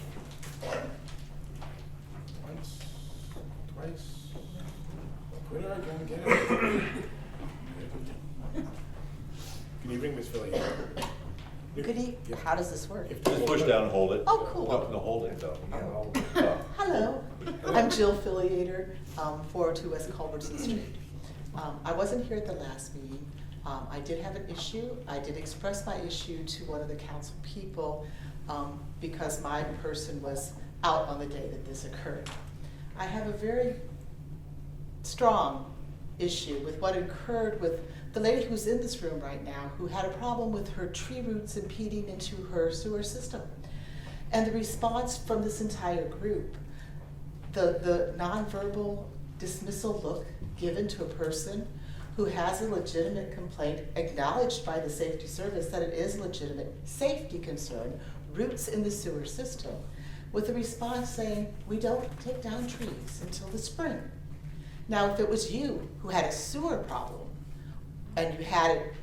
[SPEAKER 1] Once, twice. Quit arguing, get it. Good evening, Ms. Philly. Yeah.
[SPEAKER 13] How does this work?
[SPEAKER 7] Just push down and hold it.
[SPEAKER 13] Oh, cool.
[SPEAKER 7] No, hold it though.
[SPEAKER 13] Hello, I'm Jill Filiator, 402 West Culbertson Street. I wasn't here at the last meeting. I did have an issue. I did express my issue to one of the council people because my person was out on the day that this occurred. I have a very strong issue with what occurred with the lady who's in this room right now, who had a problem with her tree roots impeding into her sewer system. And the response from this entire group, the nonverbal dismissal look given to a person who has a legitimate complaint, acknowledged by the safety service that it is a legitimate safety concern, roots in the sewer system, with a response saying, we don't take down trees until the spring. Now, if it was you who had a sewer problem and you had it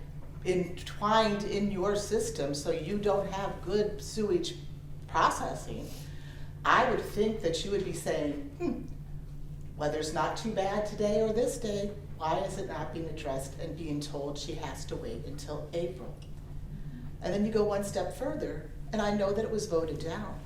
[SPEAKER 13] entwined in your system so you don't have good sewage processing, I would think that you would be saying, weather's not too bad today or this day, why is it not being addressed and being told she has to wait until April? And then you go one step further, and I know that it was voted down,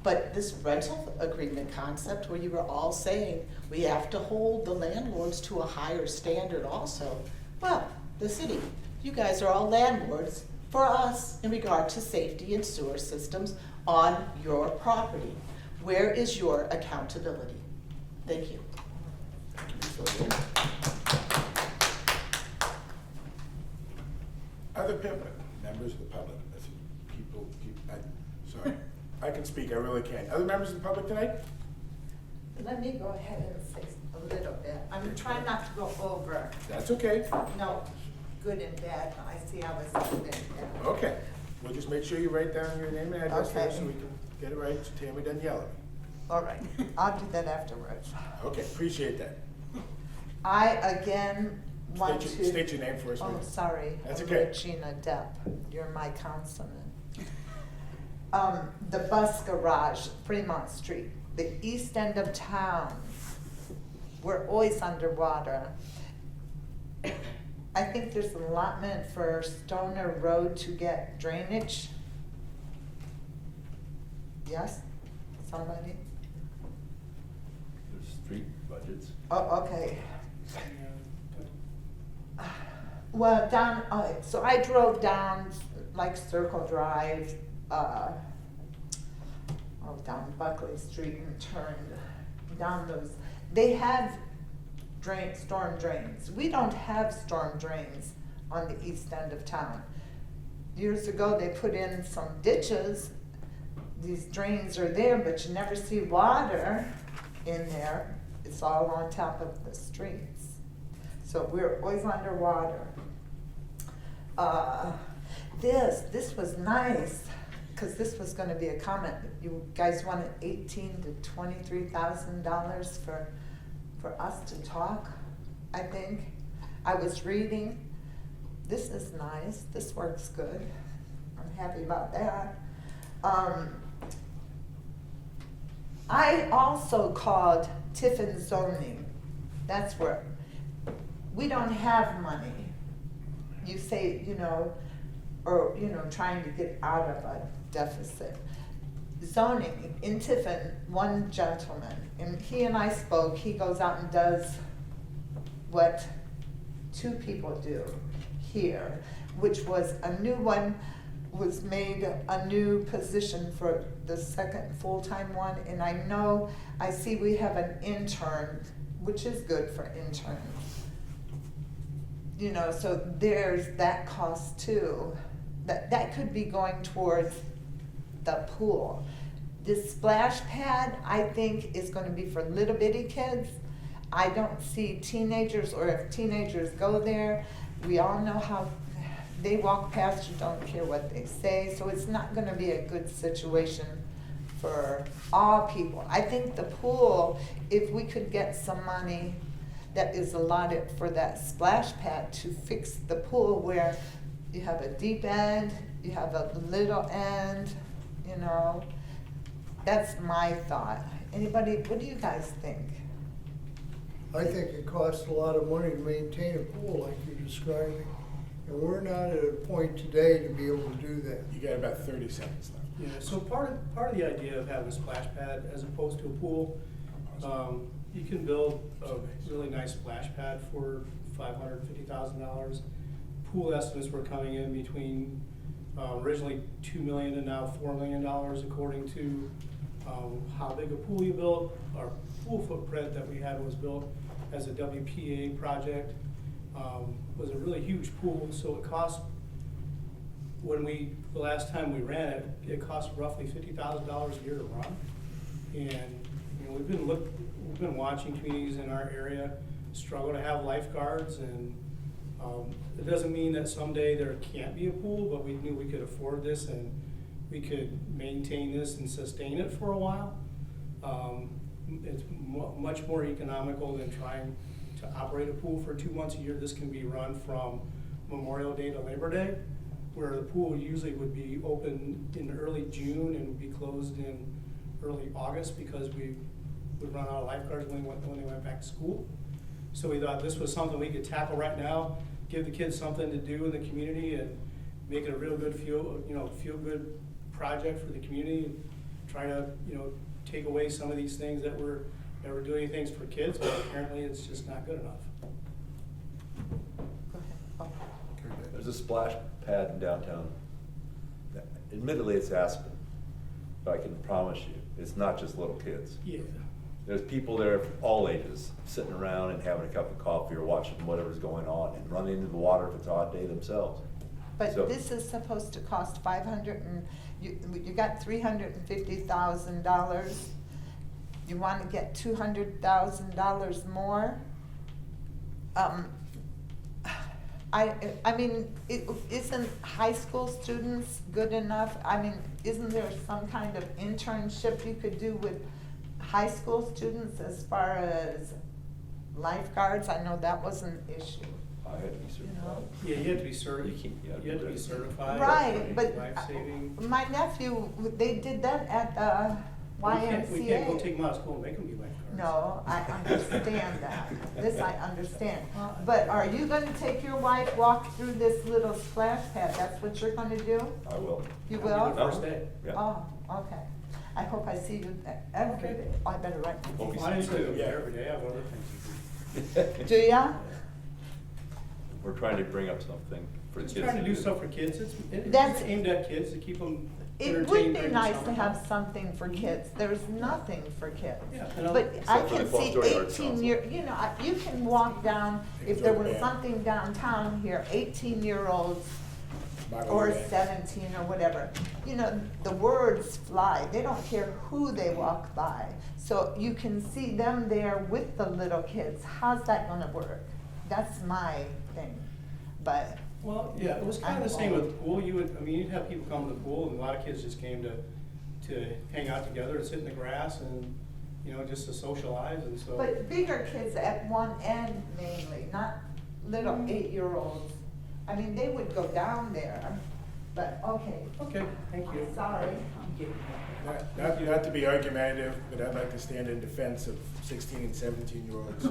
[SPEAKER 13] but this rental agreement concept where you were all saying we have to hold the landlords to a higher standard also, well, the city, you guys are all landlords for us in regard to safety and sewer systems on your property. Where is your accountability? Thank you.
[SPEAKER 1] Other members of the public, sorry, I can speak, I really can. Other members of the public tonight?
[SPEAKER 14] Let me go ahead and say a little bit. I'm trying not to go over,
[SPEAKER 1] That's okay.
[SPEAKER 14] no, good and bad. I see I was good and bad.
[SPEAKER 1] Okay, we'll just make sure you write down your name and address there
[SPEAKER 14] Okay.
[SPEAKER 1] so we can get it right, so Tammy doesn't yell at me.
[SPEAKER 14] All right, I'll do that afterwards.
[SPEAKER 1] Okay, appreciate that.
[SPEAKER 14] I again want to.
[SPEAKER 1] State your name for us,
[SPEAKER 14] Oh,
[SPEAKER 1] please.
[SPEAKER 14] sorry.
[SPEAKER 1] That's okay.
[SPEAKER 14] Regina Depp, you're my councilman. The bus garage, Fremont Street, the east end of town, we're always underwater. I think there's an allotment for Stoner Road to get drainage. Yes, somebody?
[SPEAKER 7] There's street budgets.
[SPEAKER 14] Oh, okay. Well, down, so I drove down like Circle Drive, down Buckley Street and turned down those. They have storm drains. We don't have storm drains on the east end of town. Years ago, they put in some ditches. These drains are there, but you never see water in there. It's all on top of the streets. So we're always underwater. This was nice, because this was gonna be a comment. You guys wanted $18,000 to $23,000 for us to talk, I think. I was reading. This is nice. This works good. I'm happy about that. I also called Tiffin Zoning. That's where we don't have money. You say, trying to get out of a deficit. Zoning in Tiffin, one gentleman, and he and I spoke, he goes out and does what two people do here, which was a new one, was made a new position for the second full-time one, and I see we have an intern which is good for interns. You know, so there's that cost too. That could be going towards the pool. This splash pad, I think, is gonna be for little bitty kids. I don't see teenagers, or if teenagers go there, we all know how they walk past you, don't care what they say, so it's not gonna be a good situation for all people. I think the pool, if we could get some money that is allotted for that splash pad to fix the pool where you have a deep end, you have a little end, you know, that's my thought. Anybody, what do you guys think?
[SPEAKER 5] I think it costs a lot of money to maintain a pool like you're describing, and we're not at a point today to be able to do that.
[SPEAKER 1] You got about 30 seconds left.
[SPEAKER 8] Yeah, so part of the idea of having a splash pad as opposed to a pool, you can build a really nice splash pad for $550,000. Pool estimates were coming in between originally $2 million and now $4 million, according to how big a pool you built. Our pool footprint that we had was built as a WPA project. Was a really huge pool, so it cost, the last time we ran it, it cost roughly $50,000 a year to run. And you know, we've been watching communities in our area struggle to have lifeguards, and it doesn't mean that someday there can't be a pool, but we knew we could afford this and we could maintain this and sustain it for a while. It's much more economical than trying to operate a pool for 2 months a year. This can be run from Memorial Day to Labor Day, where the pool usually would be open in early June and would be closed in early August because we would run out of lifeguards when they went back to school. So we thought this was something we could tackle right now, give the kids something to do in the community and make it a real good feel good project for the community, and try to, take away some of these things that we're doing things for kids, but apparently it's just not good enough.
[SPEAKER 14] Go ahead. Oh.
[SPEAKER 7] There's a splash pad in downtown. Admittedly, it's Aspen, but I can promise you, it's not just little kids.
[SPEAKER 8] Yeah.
[SPEAKER 7] There's people there of all ages, sitting around and having a cup of coffee or watching whatever's going on and running into the water if it's a hot day themselves.
[SPEAKER 14] But
[SPEAKER 7] So-
[SPEAKER 14] this is supposed to cost you got $350,000. You want to get $200,000 more? I mean, isn't high school students good enough? I mean, isn't there some kind of internship you could do with high school students as far as lifeguards? I know that was an issue.
[SPEAKER 7] I had to be certified.
[SPEAKER 8] Yeah, you have to be certified.
[SPEAKER 7] You
[SPEAKER 8] have to be certified.
[SPEAKER 14] Right, but
[SPEAKER 8] Life-saving.
[SPEAKER 14] my nephew, they did that at the YMCA.
[SPEAKER 8] We can't go take them out of school and make them be lifeguards.
[SPEAKER 14] No, I understand that. This I understand. But are you gonna take your wife, walk through this little splash pad? That's what you're gonna do?
[SPEAKER 7] I will.
[SPEAKER 14] You
[SPEAKER 8] That'll be
[SPEAKER 14] will?
[SPEAKER 8] the first day.
[SPEAKER 7] Yeah.
[SPEAKER 14] Oh, okay. I hope I see you every
[SPEAKER 8] Okay.
[SPEAKER 14] day. I better write my
[SPEAKER 7] Won't be
[SPEAKER 8] I didn't do it
[SPEAKER 1] Yeah.
[SPEAKER 8] every day, I have other things to do.
[SPEAKER 14] Do ya?
[SPEAKER 7] We're trying to bring up something for kids.
[SPEAKER 8] Just trying to do stuff for kids, it's
[SPEAKER 14] That's-
[SPEAKER 8] aimed at kids to keep them
[SPEAKER 14] It
[SPEAKER 8] entertained
[SPEAKER 14] would be
[SPEAKER 8] during the
[SPEAKER 14] nice to
[SPEAKER 8] summer.
[SPEAKER 14] have something for kids. There's nothing for kids.
[SPEAKER 8] Yeah, and
[SPEAKER 14] But I
[SPEAKER 7] Except for
[SPEAKER 14] can
[SPEAKER 7] the
[SPEAKER 14] see
[SPEAKER 7] Fostoria Arts
[SPEAKER 14] 18
[SPEAKER 7] Council.
[SPEAKER 14] you can walk down, if there was
[SPEAKER 1] Yeah.
[SPEAKER 14] something downtown here, 18-year-olds
[SPEAKER 1] Model
[SPEAKER 14] or
[SPEAKER 1] U.
[SPEAKER 14] 17 or whatever. The words fly. They don't care who they walk by. So you can see them there with the little kids. How's that gonna work? That's my thing. But
[SPEAKER 8] Well, yeah, it was kind of the same with the pool. You'd have people come to the pool, and a lot of kids just came to hang out together and sit in the grass and, just to socialize, and so.
[SPEAKER 14] But bigger kids at one end mainly, not little 8-year-olds. I mean, they would go down there, but okay,
[SPEAKER 8] Okay, thank you.
[SPEAKER 14] sorry.
[SPEAKER 1] Not to be argumentative, but I'd like to stand in defense of 16 and 17-year-olds.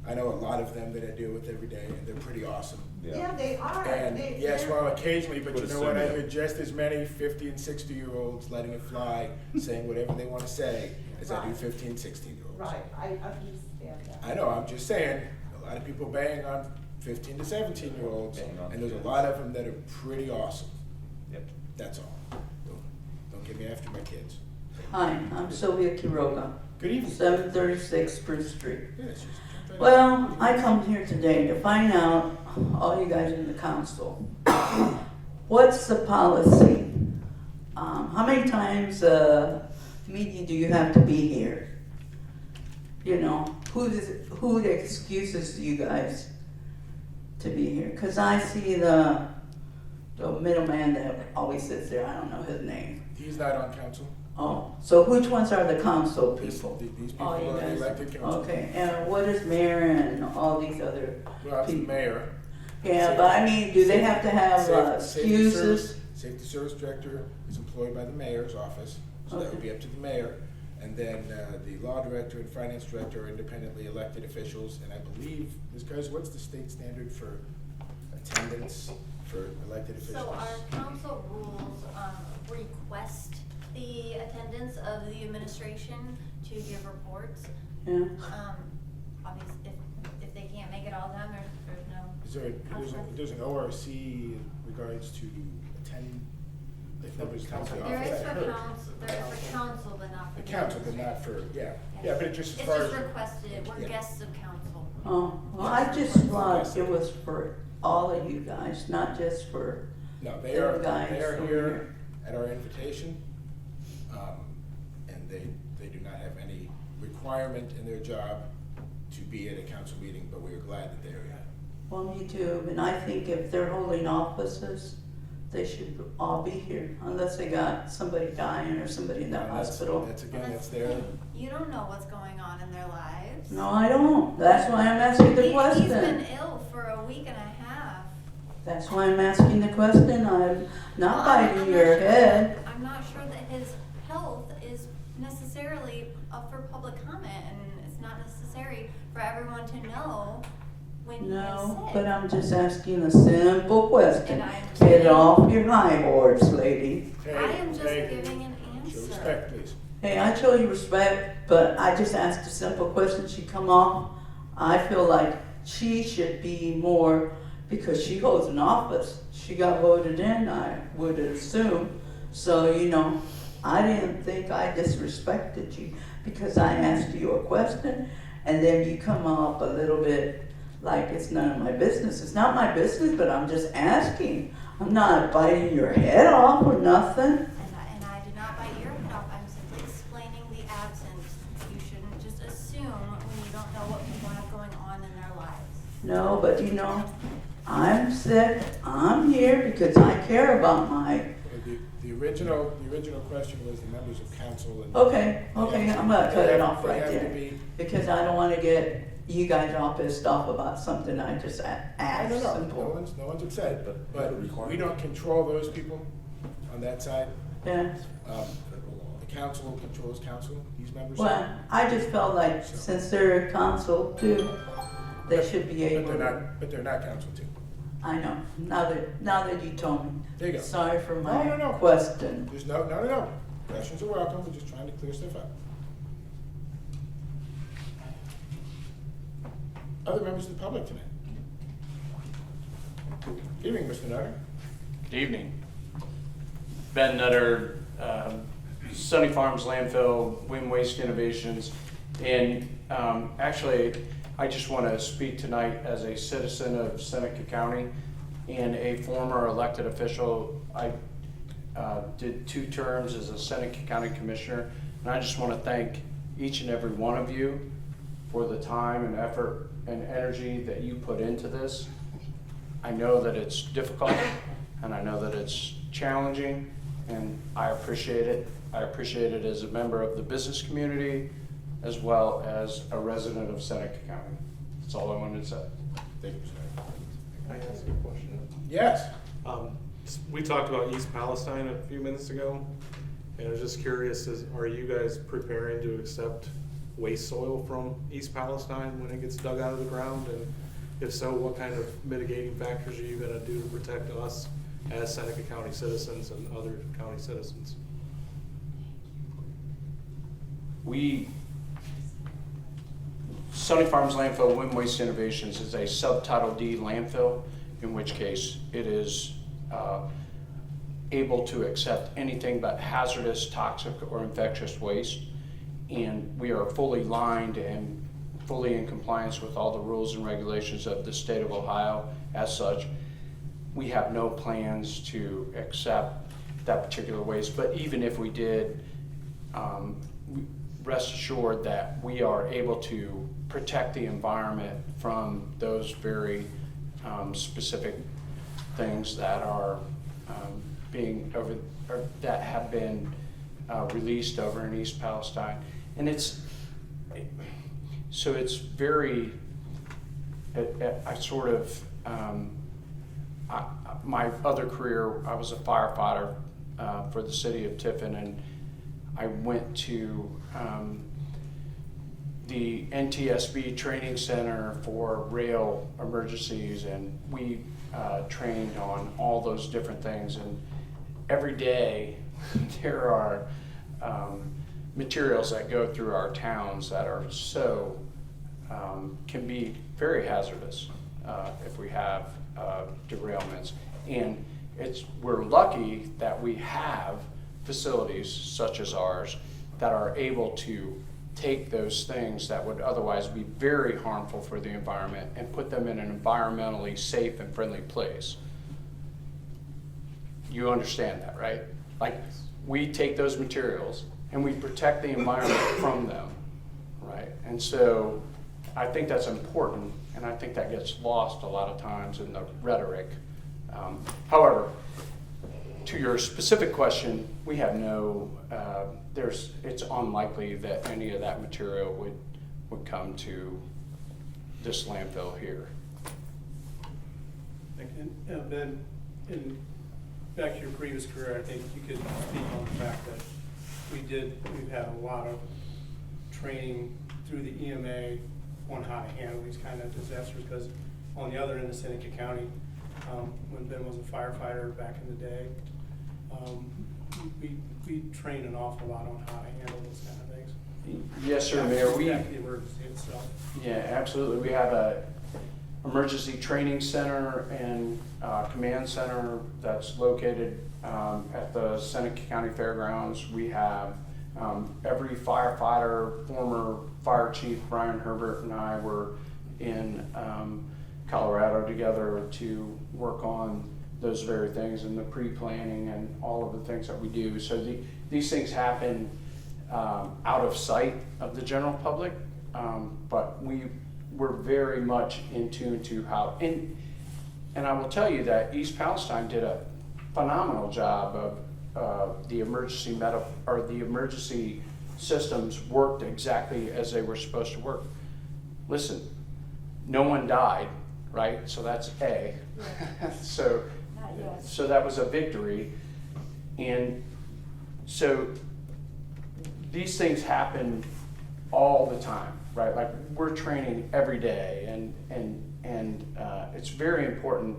[SPEAKER 1] I know a lot of them that I deal with every day, and they're pretty awesome.
[SPEAKER 14] Yeah, they are.
[SPEAKER 1] And yes, well, occasionally, but
[SPEAKER 7] Would
[SPEAKER 1] you know what, I
[SPEAKER 7] assume
[SPEAKER 1] hear just as many 50 and 60-year-olds letting it fly, saying whatever they want to say, as I do
[SPEAKER 14] Right.
[SPEAKER 1] 15 and 16-year-olds.
[SPEAKER 14] Right, I understand that.
[SPEAKER 1] I know, I'm just saying, a lot of people bang on 15 to 17-year-olds,
[SPEAKER 7] Bang on
[SPEAKER 1] and there's a
[SPEAKER 7] kids.
[SPEAKER 1] lot of them that are pretty awesome.
[SPEAKER 7] Yep.
[SPEAKER 1] That's all. Don't get me after my kids.
[SPEAKER 15] Hi, I'm Sylvia Quiroga.
[SPEAKER 1] Good evening.
[SPEAKER 15] 736 Spruce Street.
[SPEAKER 1] Yes, just jump right in.
[SPEAKER 15] Well, I come here today to find out, all you guys in the council, what's the policy? How many times a meeting do you have to be here? You know, who excuses you guys to be here? Because I see the middleman that always sits there, I don't know his name.
[SPEAKER 1] He's not on council.
[SPEAKER 15] Oh, so which ones are the council
[SPEAKER 1] These
[SPEAKER 15] people?
[SPEAKER 1] people
[SPEAKER 15] Oh, you
[SPEAKER 1] are the
[SPEAKER 15] guys.
[SPEAKER 1] elected council.
[SPEAKER 15] Okay, and what is mayor and all these other
[SPEAKER 1] Well, it's the
[SPEAKER 15] people?
[SPEAKER 1] mayor.
[SPEAKER 15] Yeah, but I mean, do they have to have
[SPEAKER 1] Safety
[SPEAKER 15] excuses?
[SPEAKER 1] Safety service director is employed by the mayor's office, so that would be up to the mayor. And then the law director and finance director are independently elected officials. And I believe, Ms. Kaiser, what's the state standard for attendance for elected officials?
[SPEAKER 11] So our council rules request the attendance of the administration to give reports.
[SPEAKER 15] Yeah.
[SPEAKER 11] Obviously, if they can't make it all the time, there's no.
[SPEAKER 1] Is there there's an ORC in regards to attend, if nobody's council
[SPEAKER 11] There
[SPEAKER 1] office?
[SPEAKER 11] is
[SPEAKER 1] I
[SPEAKER 11] for
[SPEAKER 1] heard.
[SPEAKER 11] council, there is for council, but not for.
[SPEAKER 1] The council, but not for, yeah. Yeah, but it just as
[SPEAKER 11] It's
[SPEAKER 1] far
[SPEAKER 11] just
[SPEAKER 1] as.
[SPEAKER 11] requested, we're
[SPEAKER 1] Yeah.
[SPEAKER 11] guests of council.
[SPEAKER 15] Oh, well, I just thought it was for all of you guys, not just for
[SPEAKER 1] No, they
[SPEAKER 15] the
[SPEAKER 1] are
[SPEAKER 15] guys
[SPEAKER 1] here
[SPEAKER 15] over here.
[SPEAKER 1] at our invitation. And they do not have any requirement in their job to be at a council meeting, but we are glad that they are here.
[SPEAKER 15] Well, me too, and I think if they're holding offices, they should all be here, unless they got somebody dying or somebody in the hospital.
[SPEAKER 1] That's again, that's
[SPEAKER 11] the
[SPEAKER 1] their,
[SPEAKER 11] thing. You don't know what's going on in their lives.
[SPEAKER 15] No, I don't, that's why I'm asking the
[SPEAKER 11] He's
[SPEAKER 15] question.
[SPEAKER 11] been ill for a week and a half.
[SPEAKER 15] That's why I'm asking the question, I'm not
[SPEAKER 11] Well,
[SPEAKER 15] biting
[SPEAKER 11] I'm
[SPEAKER 15] your
[SPEAKER 11] not sure
[SPEAKER 15] head.
[SPEAKER 11] that- I'm not sure that his health is necessarily up for public comment, and it's not necessary for everyone to know when he is
[SPEAKER 15] No,
[SPEAKER 11] sick.
[SPEAKER 15] but I'm just asking a simple question.
[SPEAKER 11] And I
[SPEAKER 15] Get it off your high horse, lady.
[SPEAKER 11] I am just giving an
[SPEAKER 1] show
[SPEAKER 11] answer.
[SPEAKER 1] respect, please.
[SPEAKER 15] Hey, I show you respect, but I just asked a simple question. She come off. I feel like she should be more, because she holds an office. She got voted in, I would assume. So, you know, I didn't think I disrespected you because I asked you a question, and then you come up a little bit like it's none of my business. It's not my business, but I'm just asking. I'm not biting your head off or nothing.
[SPEAKER 11] And I did not bite your head off. I'm simply explaining the absence. You shouldn't just assume when you don't know what people have going on in their lives.
[SPEAKER 15] No, but you know, I'm sick. I'm here because I care about my.
[SPEAKER 1] The original question was the members of council and.
[SPEAKER 15] Okay, I'm gonna cut it off
[SPEAKER 1] They
[SPEAKER 15] right
[SPEAKER 1] have to
[SPEAKER 15] there
[SPEAKER 1] be-
[SPEAKER 15] because I don't want to get you guys all pissed off about something I just asked.
[SPEAKER 1] No, no,
[SPEAKER 15] Simple.
[SPEAKER 1] no one's upset, but we don't control those people on that side.
[SPEAKER 15] Yeah.
[SPEAKER 1] The council controls council, these members.
[SPEAKER 15] Well, I just felt like since they're a council too, they should be able.
[SPEAKER 1] But they're not council too.
[SPEAKER 15] I know. Now that you told me.
[SPEAKER 1] There you go.
[SPEAKER 15] Sorry for my
[SPEAKER 1] No.
[SPEAKER 15] question.
[SPEAKER 1] There's no. Questions are welcome, we're just trying to clear stuff up. Other members of the public tonight? Good evening, Mr. Nutter.
[SPEAKER 16] Good evening. Ben Nutter, Sunny Farms Landfill, Wind Waste Innovations. And actually, I just want to speak tonight as a citizen of Seneca County and a former elected official. I did 2 terms as a Seneca County Commissioner, and I just want to thank each and every one of you for the time and effort and energy that you put into this. I know that it's difficult, and I know that it's challenging, and I appreciate it. I appreciate it as a member of the business community, as well as a resident of Seneca County. That's all I wanted to say.
[SPEAKER 1] Thank you, Mr. Nutter.
[SPEAKER 6] Can I ask you a question?
[SPEAKER 1] Yes.
[SPEAKER 6] We talked about East Palestine a few minutes ago, and I was just curious, are you guys preparing to accept waste soil from East Palestine when it gets dug out of the ground? And if so, what kind of mitigating factors are you gonna do to protect us as Seneca County citizens and other county citizens?
[SPEAKER 16] Sunny Farms Landfill Wind Waste Innovations is a subtitle D landfill, in which case it is able to accept anything but hazardous, toxic, or infectious waste. and we are fully lined and fully in compliance with all the rules and regulations of the state of Ohio. As such, we have no plans to accept that particular waste, but even if we did, rest assured that we are able to protect the environment from those very specific things that are that have been released over in East Palestine. And it's very, my other career, I was a firefighter for the city of Tiffin, and I went to the NTSB training center for rail emergencies, and we trained on all those different things. And every day there are materials that go through our towns that are can be very hazardous if we have derailments. And we're lucky that we have facilities such as ours that are able to take those things that would otherwise be very harmful for the environment and put them in an environmentally safe and friendly place. You understand that, right? Like, we take those materials and we protect the environment from them, right? And so I think that's important, and I think that gets lost a lot of times in the rhetoric. However, to your specific question, we have no, it's unlikely that any of that material would come to this landfill here.
[SPEAKER 8] And Ben, back to your previous career, I think you could speak on the fact that we've had a lot of training through the EMA on how to handle these kind of disasters, because on the other end of Seneca County, when Ben was a firefighter back in the day, we trained an awful lot on how to handle those kind of things.
[SPEAKER 16] Yes, sir, Mayor.
[SPEAKER 8] The emergency itself.
[SPEAKER 16] Yeah, absolutely. We have a emergency training center and command center that's located at the Seneca County Fairgrounds. We have every firefighter, former Fire Chief Brian Herbert and I were in Colorado together to work on those very things and the pre-planning and all of the things that we do. So these things happen out of sight of the general public, but we're very much in tune to how, and I will tell you that East Palestine did a phenomenal job of the emergency systems worked exactly as they were supposed to work. Listen, no one died, right? So that's A. So that was a victory. And so these things happen all the time, right? Like, we're training every day, and it's very important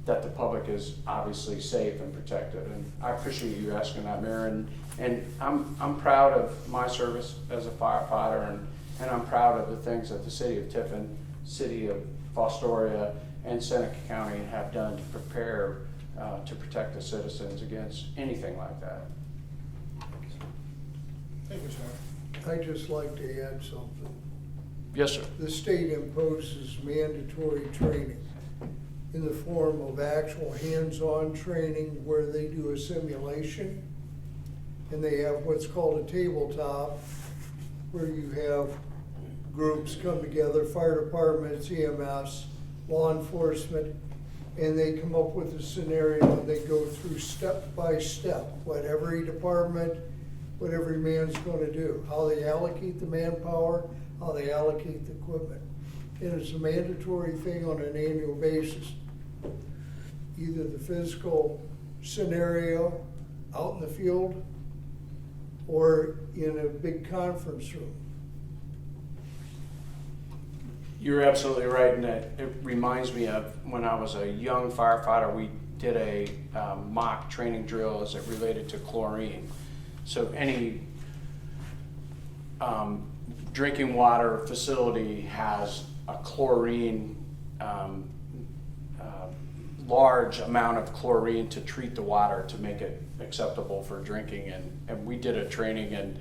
[SPEAKER 16] that the public is obviously safe and protected. And I appreciate you asking that, Mayor. And I'm proud of my service as a firefighter, and I'm proud of the things that the city of Tiffin, city of Fostoria, and Seneca County have done to prepare to protect the citizens against anything like that.
[SPEAKER 1] Thank you, sir.
[SPEAKER 5] I'd just like to add something.
[SPEAKER 16] Yes, sir.
[SPEAKER 5] The state imposes mandatory training in the form of actual hands-on training where they do a simulation, and they have what's called a tabletop, where you have groups come together, fire departments, EMS, law enforcement, and they come up with a scenario, and they go through step by step what every department, what every man's gonna do, how they allocate the manpower, how they allocate the equipment. And it's a mandatory thing on an annual basis. Either the physical scenario out in the field or in a big conference room.
[SPEAKER 16] You're absolutely right, and it reminds me of when I was a young firefighter. We did a mock training drill as it related to chlorine. So any drinking water facility has a chlorine, large amount of chlorine to treat the water to make it acceptable for drinking. And we did a training, and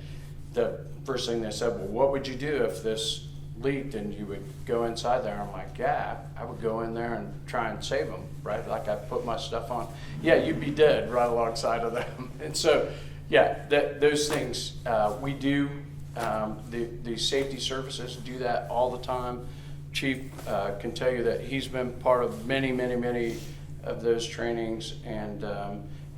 [SPEAKER 16] the first thing they said, well, what would you do if this leaked and you would go inside there? I'm like, yeah, I would go in there and try and save them, right? Like I put my stuff on. Yeah, you'd be dead right alongside of them. And so, yeah, those things we do. The safety services do that all the time. Chief can tell you that he's been part of many, many, many of those trainings. And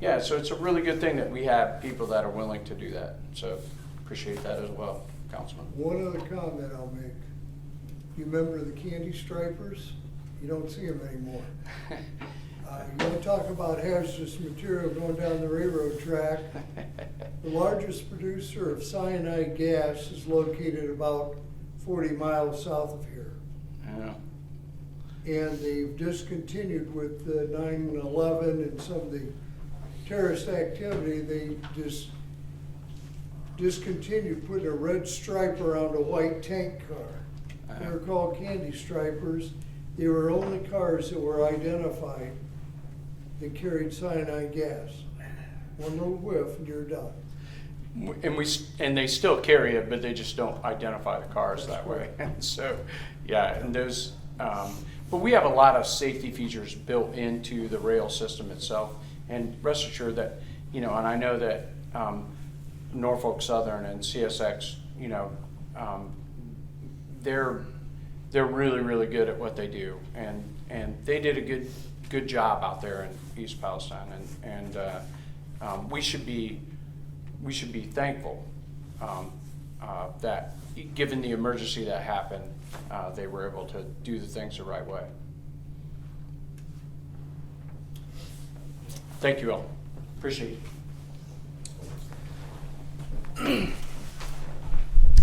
[SPEAKER 16] yeah, so it's a really good thing that we have people that are willing to do that. So appreciate that as well, Councilman.
[SPEAKER 5] One other comment I'll make. You remember the candy stripers? You don't see them anymore. You want to talk about hazardous material going down the railroad track? The largest producer of cyanide gas is located about 40 miles south of here.
[SPEAKER 16] Yeah.
[SPEAKER 5] And they've discontinued with the 9/11 and some of the terrorist activity. They just discontinued putting a red stripe around a white tank car. They were called candy stripers. They were only cars that were identified that carried cyanide gas. One little whiff and you're done.
[SPEAKER 16] And they still carry it, but they just don't identify the cars that way. And so, yeah, and those, but we have a lot of safety features built into the rail system itself. And rest assured that, you know, and I know that Norfolk Southern and CSX, you know, they're really, really good at what they do. And they did a good job out there in East Palestine. And we should be thankful that given the emergency that happened, they were able to do the things the right way. Thank you all. Appreciate it.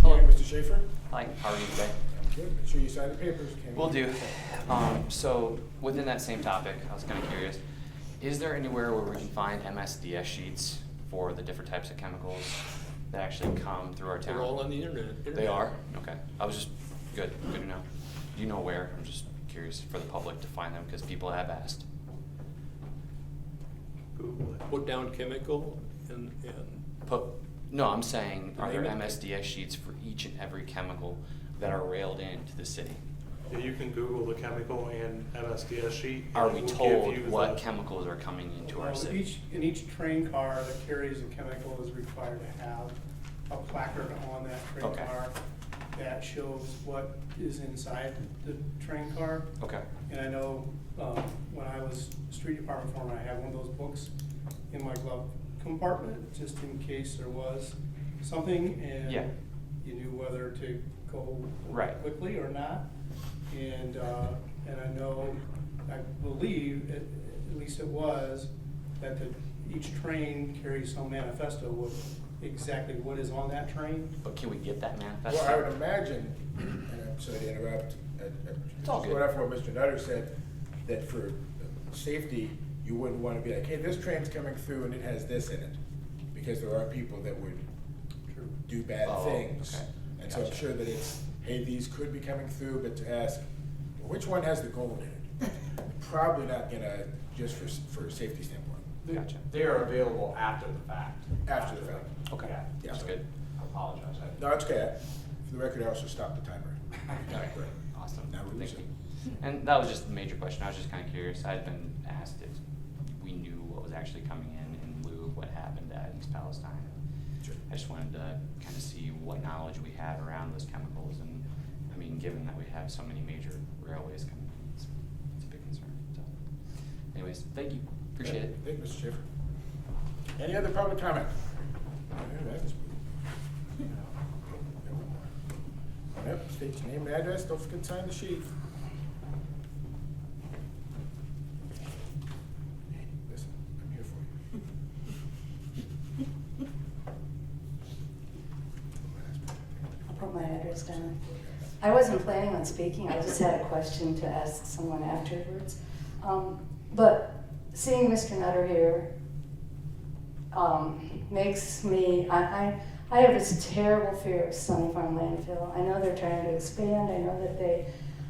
[SPEAKER 1] Hello, Mr. Schaefer.
[SPEAKER 17] Hi, how are you today?
[SPEAKER 1] I'm good. Make sure you sign the papers.
[SPEAKER 17] Will do. So within that same topic, I was kind of curious, is there anywhere where we can find MSDS sheets for the different types of chemicals that actually come through our town?
[SPEAKER 4] They're all on the internet.
[SPEAKER 17] They are? Okay. I was just, good to know. Do you know where? I'm just curious for the public to find them because people have asked.
[SPEAKER 4] Google it. Put down chemical and
[SPEAKER 17] No, I'm saying, are there
[SPEAKER 4] Name it.
[SPEAKER 17] MSDS sheets for each and every chemical that are railed into the city?
[SPEAKER 6] Yeah, you can Google the chemical and MSDS sheet.
[SPEAKER 17] Are
[SPEAKER 6] and
[SPEAKER 17] we
[SPEAKER 6] it will
[SPEAKER 17] told
[SPEAKER 6] give you
[SPEAKER 17] what
[SPEAKER 6] the-
[SPEAKER 17] chemicals are coming into our
[SPEAKER 8] Well,
[SPEAKER 17] city?
[SPEAKER 8] in each train car that carries a chemical is required to have a placard on that train
[SPEAKER 17] Okay.
[SPEAKER 8] car that shows what is inside the train car.
[SPEAKER 17] Okay.
[SPEAKER 8] And I know when I was street department foreman, I had one of those books in my glove compartment, just in case there was something and
[SPEAKER 17] Yeah.
[SPEAKER 8] you knew whether to go
[SPEAKER 17] Right.
[SPEAKER 8] quickly or not. And I know, I believe, at least it was, that each train carries some manifesto with exactly what is on that train.
[SPEAKER 17] But can we get that manifesto?
[SPEAKER 1] Well, I would imagine, and I'm sorry to interrupt,
[SPEAKER 17] It's all good.
[SPEAKER 1] going off what Mr. Nutter said, that for safety, you wouldn't want to be like, hey, this train's coming through and it has this in it. Because there are people that would do bad things.
[SPEAKER 17] Okay.
[SPEAKER 1] And so I'm
[SPEAKER 17] Gotcha.
[SPEAKER 1] sure that it's, hey, these could be coming through, but to ask, well, which one has the gold in it? Probably not gonna, just for a safety standpoint.
[SPEAKER 17] Gotcha.
[SPEAKER 6] They are available after the fact.
[SPEAKER 1] After the fact.
[SPEAKER 17] Okay,
[SPEAKER 6] Yeah.
[SPEAKER 17] that's good.
[SPEAKER 6] I apologize.
[SPEAKER 1] No, it's okay. For the record, I also stopped the timer. Great.
[SPEAKER 17] Awesome.
[SPEAKER 1] Now we're
[SPEAKER 17] Thank
[SPEAKER 1] losing.
[SPEAKER 17] you. And that was just the major question. I was just kind of curious. I had been asked if we knew what was actually coming in lieu of what happened at East Palestine.
[SPEAKER 1] Sure.
[SPEAKER 17] I just wanted to kind of see what knowledge we had around those chemicals. And I mean, given that we have so many major railways coming in, it's a big concern. So anyways, thank you. Appreciate it.
[SPEAKER 1] Thank you, Mr. Schaefer. Any other public comment? Yep, state your name and address, don't forget to sign the sheet. Hey, listen, I'm here for you.
[SPEAKER 18] I'll put my address down. I wasn't planning on speaking, I just had a question to ask someone afterwards. But seeing Mr. Nutter here makes me, I have this terrible fear of Sunny Farm landfill. I know they're trying to expand, I know that they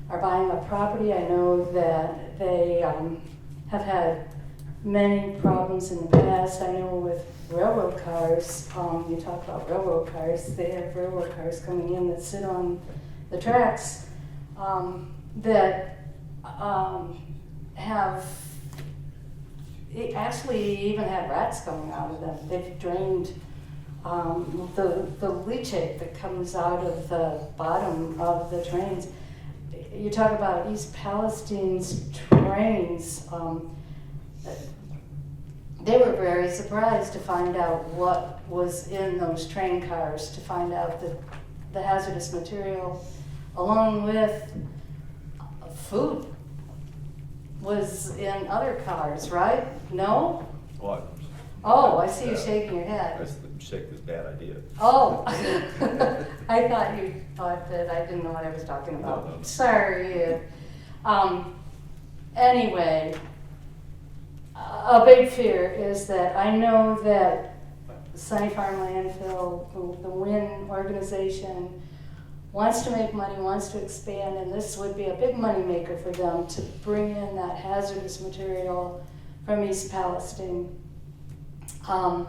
[SPEAKER 18] are buying up property, I know that they have had many problems in the past. I know with railroad cars, you talk about railroad cars, they have railroad cars coming in that sit on the tracks that have actually even had rats coming out of them. They've drained the leachate that comes out of the bottom of the trains. You talk about East Palestine's trains. They were very surprised to find out what was in those train cars, to find out that the hazardous material, along with food, was in other cars, right? No?
[SPEAKER 7] What?
[SPEAKER 18] Oh, I see you shaking your head.
[SPEAKER 7] I shake this bad idea.
[SPEAKER 18] Oh, I thought you thought that I didn't know what I was talking about.
[SPEAKER 7] No.
[SPEAKER 18] Sorry. Anyway, a big fear is that I know that Sunny Farm Landfill, the WIN organization, wants to make money, wants to expand, and this would be a big money maker for them to bring in that hazardous material from East Palestine. And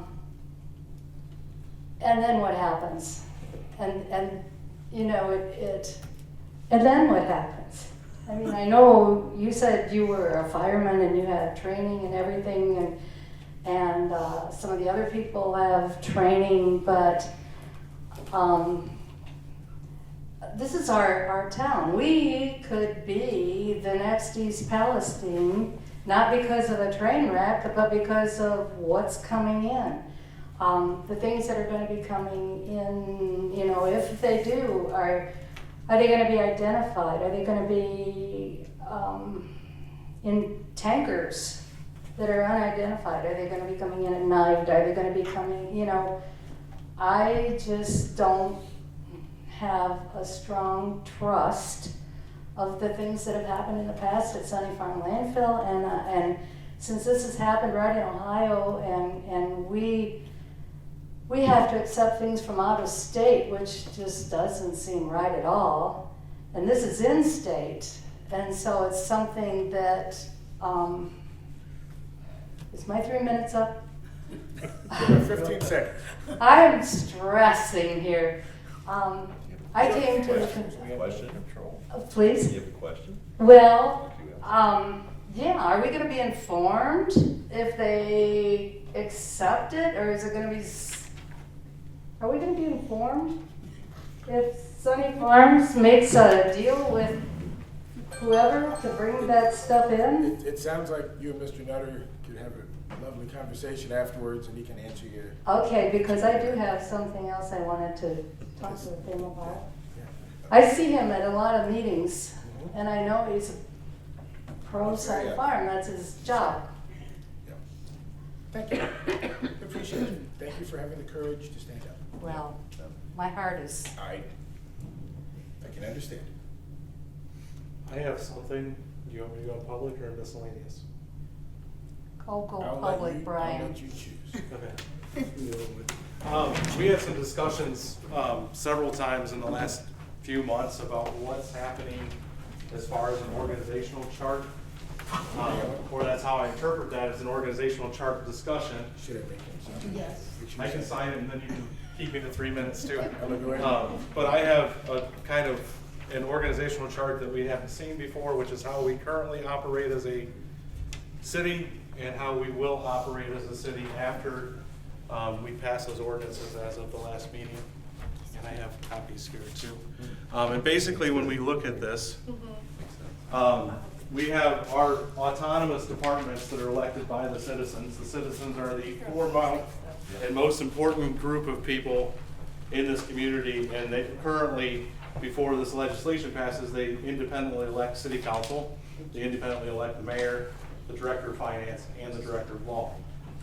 [SPEAKER 18] then what happens? And you know, and then what happens? I mean, I know you said you were a fireman and you had training and everything, and some of the other people have training, but this is our town. We could be the next East Palestine, not because of a train wreck, but because of what's coming in. The things that are going to be coming in, you know, if they do, are they going to be identified? Are they going to be in tankers that are unidentified? Are they going to be coming in at night? Are they going to be coming, you know, I just don't have a strong trust of the things that have happened in the past at Sunny Farm Landfill, and since this has happened right in Ohio, and we have to accept things from out of state, which just doesn't seem right at all, and this is in state, and so it's something that is my 3 minutes up?
[SPEAKER 1] 15 seconds.
[SPEAKER 18] I'm stressing here. I came to the
[SPEAKER 7] Question?
[SPEAKER 18] please.
[SPEAKER 7] You have a question?
[SPEAKER 18] Well, yeah, are we gonna be informed if they accept it, or is it gonna be, are we gonna be informed if Sunny Farms makes a deal with whoever to bring that stuff in?
[SPEAKER 1] It sounds like you and Mr. Nutter could have a lovely conversation afterwards, and he can answer your.
[SPEAKER 18] Okay, because I do have something else I wanted to talk with him about. I see him at a lot of meetings, and I know he's a pro Sunny Farm, that's his job.
[SPEAKER 1] Yeah. Thank you. Appreciate it. Thank you for having the courage to stand up.
[SPEAKER 18] Well, my heart is.
[SPEAKER 1] I can understand.
[SPEAKER 6] I have something. Do you want me to go in public or in miscellaneous?
[SPEAKER 18] Go
[SPEAKER 1] I'll
[SPEAKER 18] public,
[SPEAKER 1] let
[SPEAKER 18] Brian.
[SPEAKER 1] I'll let you choose.
[SPEAKER 6] Okay. We had some discussions several times in the last few months about what's happening as far as an organizational chart. Or that's how I interpret that, as an organizational chart discussion.
[SPEAKER 1] Should I make him sign?
[SPEAKER 3] Yes.
[SPEAKER 6] I can sign it and then you can keep me to 3 minutes too.
[SPEAKER 1] Go ahead.
[SPEAKER 6] But I have a kind of an organizational chart that we haven't seen before, which is how we currently operate as a city and how we will operate as a city after we pass those ordinances as of the last meeting. And I have copies here too. And basically when we look at this, we have our autonomous departments that are elected by the citizens. The citizens are the foremost and most important group of people in this community, and they currently, before this legislation passes, they independently elect city council, they independently elect the mayor, the director of finance, and the director of law.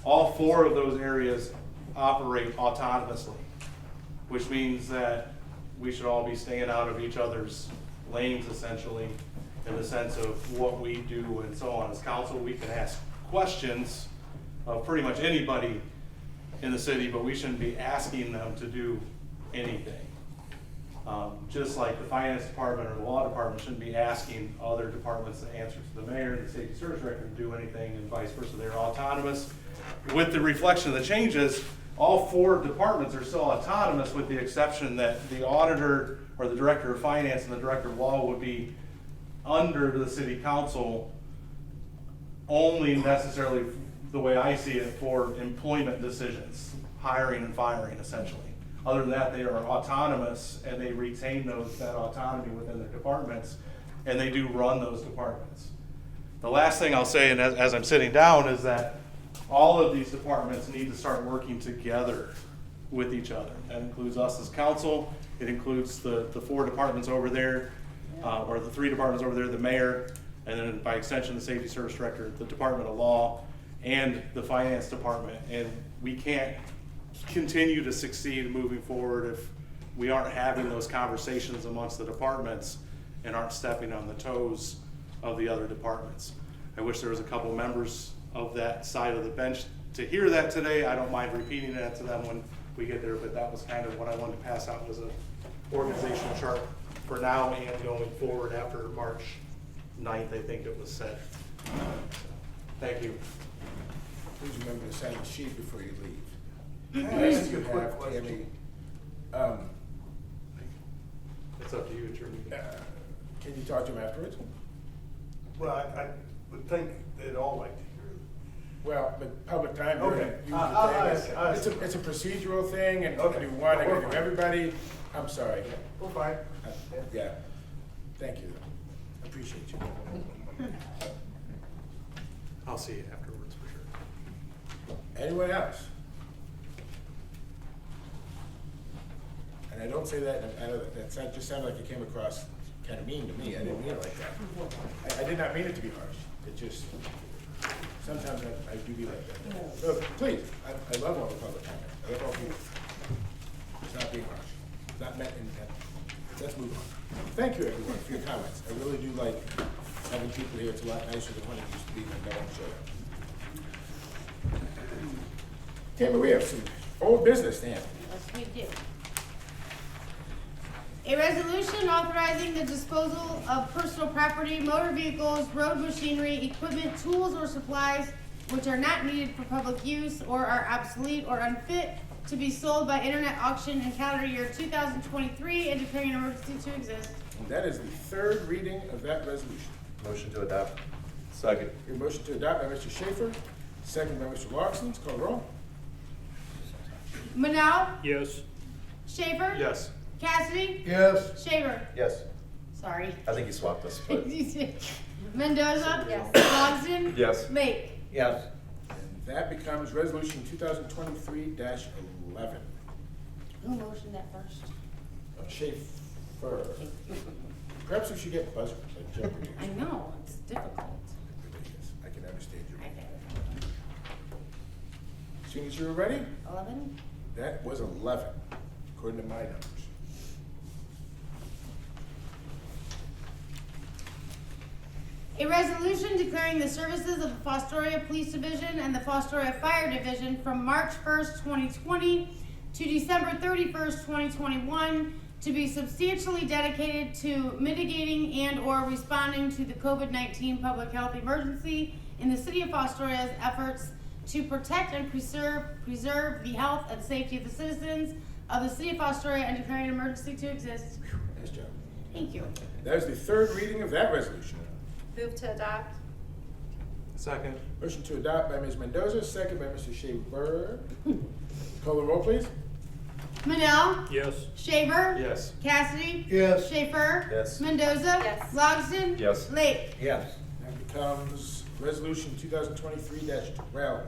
[SPEAKER 6] All four of those areas operate autonomously, which means that we should all be staying out of each other's lanes, essentially, in the sense of what we do and so on. As council, we can ask questions of pretty much anybody in the city, but we shouldn't be asking them to do anything. Just like the finance department or the law department shouldn't be asking other departments to answer to the mayor and the safety service director to do anything, and vice versa. They're autonomous. With the reflection of the changes, all 4 departments are still autonomous, with the exception that the auditor or the director of finance and the director of law would be under the city council only necessarily, the way I see it, for employment decisions, hiring and firing essentially. Other than that, they are autonomous and they retain that autonomy within their departments, and they do run those departments. The last thing I'll say, and as I'm sitting down, is that all of these departments need to start working together with each other. That includes us as council. It includes the 4 departments over there, or the 3 departments over there, the mayor, and then by extension, the safety service director, the Department of Law, and the finance department. And we can't continue to succeed moving forward if we aren't having those conversations amongst the departments and aren't stepping on the toes of the other departments. I wish there was a couple members of that side of the bench to hear that today. I don't mind repeating that to them when we get there, but that was kind of what I wanted to pass out as an organizational chart for now and going forward after March 9th, I think it was set. Thank you.
[SPEAKER 1] Please remember to sign the sheet before you leave.
[SPEAKER 5] Can I ask you a quick question?
[SPEAKER 6] It's up to you, Attorney.
[SPEAKER 1] Can you talk to him afterwards?
[SPEAKER 12] Well, I would think they'd all like to hear it.
[SPEAKER 1] Well, but public time,
[SPEAKER 12] Okay.
[SPEAKER 1] it's a procedural thing, and
[SPEAKER 12] Okay.
[SPEAKER 1] you want to
[SPEAKER 12] No, we're
[SPEAKER 1] do
[SPEAKER 12] fine.
[SPEAKER 1] everybody. I'm sorry.
[SPEAKER 12] We're fine.
[SPEAKER 1] Yeah. Thank you. Appreciate you.
[SPEAKER 6] I'll see you afterwards for sure.
[SPEAKER 1] Anyone else? And I don't say that, that just sounded like it came across kind of mean to me. I didn't mean it like that. I did not mean it to be harsh. It just, sometimes I do be like that. So please, I love all the public comment. I love all people. It's not being harsh. It's not meant in that. Let's move on. Thank you, everyone, for your comments. I really do like having people here. It's a lot nicer than when it used to be when no one showed up. Tammy, we have some old business, Dan.
[SPEAKER 3] Yes, we do. A resolution authorizing the disposal of personal property, motor vehicles, road machinery, equipment, tools, or supplies which are not needed for public use or are obsolete or unfit to be sold by internet auction in calendar year 2023 and declaring an emergency to exist.
[SPEAKER 1] And that is the third reading of that resolution.
[SPEAKER 2] Motion to adopt.
[SPEAKER 7] Second.
[SPEAKER 1] Your motion to adopt by Mr. Schaefer, second by Mr. Lawson. Call the roll.
[SPEAKER 3] Manal,
[SPEAKER 4] Yes.
[SPEAKER 3] Schaefer,
[SPEAKER 6] Yes.
[SPEAKER 3] Cassidy,
[SPEAKER 5] Yes.
[SPEAKER 3] Shaver.
[SPEAKER 2] Yes.
[SPEAKER 3] Sorry.
[SPEAKER 2] I think you swapped us, but.
[SPEAKER 3] Mendoza.
[SPEAKER 11] Yes.
[SPEAKER 3] Logsdon.
[SPEAKER 7] Yes.
[SPEAKER 3] Lake.
[SPEAKER 2] Yes.
[SPEAKER 1] And that becomes resolution 2023-11.
[SPEAKER 3] Who motioned that first?
[SPEAKER 1] Schaefer. Perhaps we should get buzzers like Jeopardy.
[SPEAKER 3] I know, it's difficult.
[SPEAKER 1] I can understand you.
[SPEAKER 3] I get
[SPEAKER 1] As soon as you're ready,
[SPEAKER 3] it. 11?
[SPEAKER 1] that was 11, according to my numbers.
[SPEAKER 3] A resolution declaring the services of the Fostoria Police Division and the Fostoria Fire Division from March 1st, 2020 to December 31st, 2021 to be substantially dedicated to mitigating and or responding to the COVID-19 public health emergency in the city of Fostoria's efforts to protect and preserve the health and safety of the citizens of the city of Fostoria and declaring an emergency to exist.
[SPEAKER 1] Nice job.
[SPEAKER 3] Thank you.
[SPEAKER 1] That is the third reading of that resolution.
[SPEAKER 10] Move to adopt.
[SPEAKER 6] Second.
[SPEAKER 1] Motion to adopt by Ms. Mendoza, second by Mr. Shaver. Call the roll, please.
[SPEAKER 3] Manel,
[SPEAKER 4] Yes.
[SPEAKER 3] Shaver.
[SPEAKER 6] Yes.
[SPEAKER 3] Cassidy.
[SPEAKER 5] Yes.
[SPEAKER 3] Schaefer.
[SPEAKER 2] Yes.
[SPEAKER 3] Mendoza.
[SPEAKER 10] Yes.
[SPEAKER 3] Logsdon.
[SPEAKER 7] Yes.
[SPEAKER 3] Lake.
[SPEAKER 2] Yes.
[SPEAKER 1] That becomes resolution 2023-12.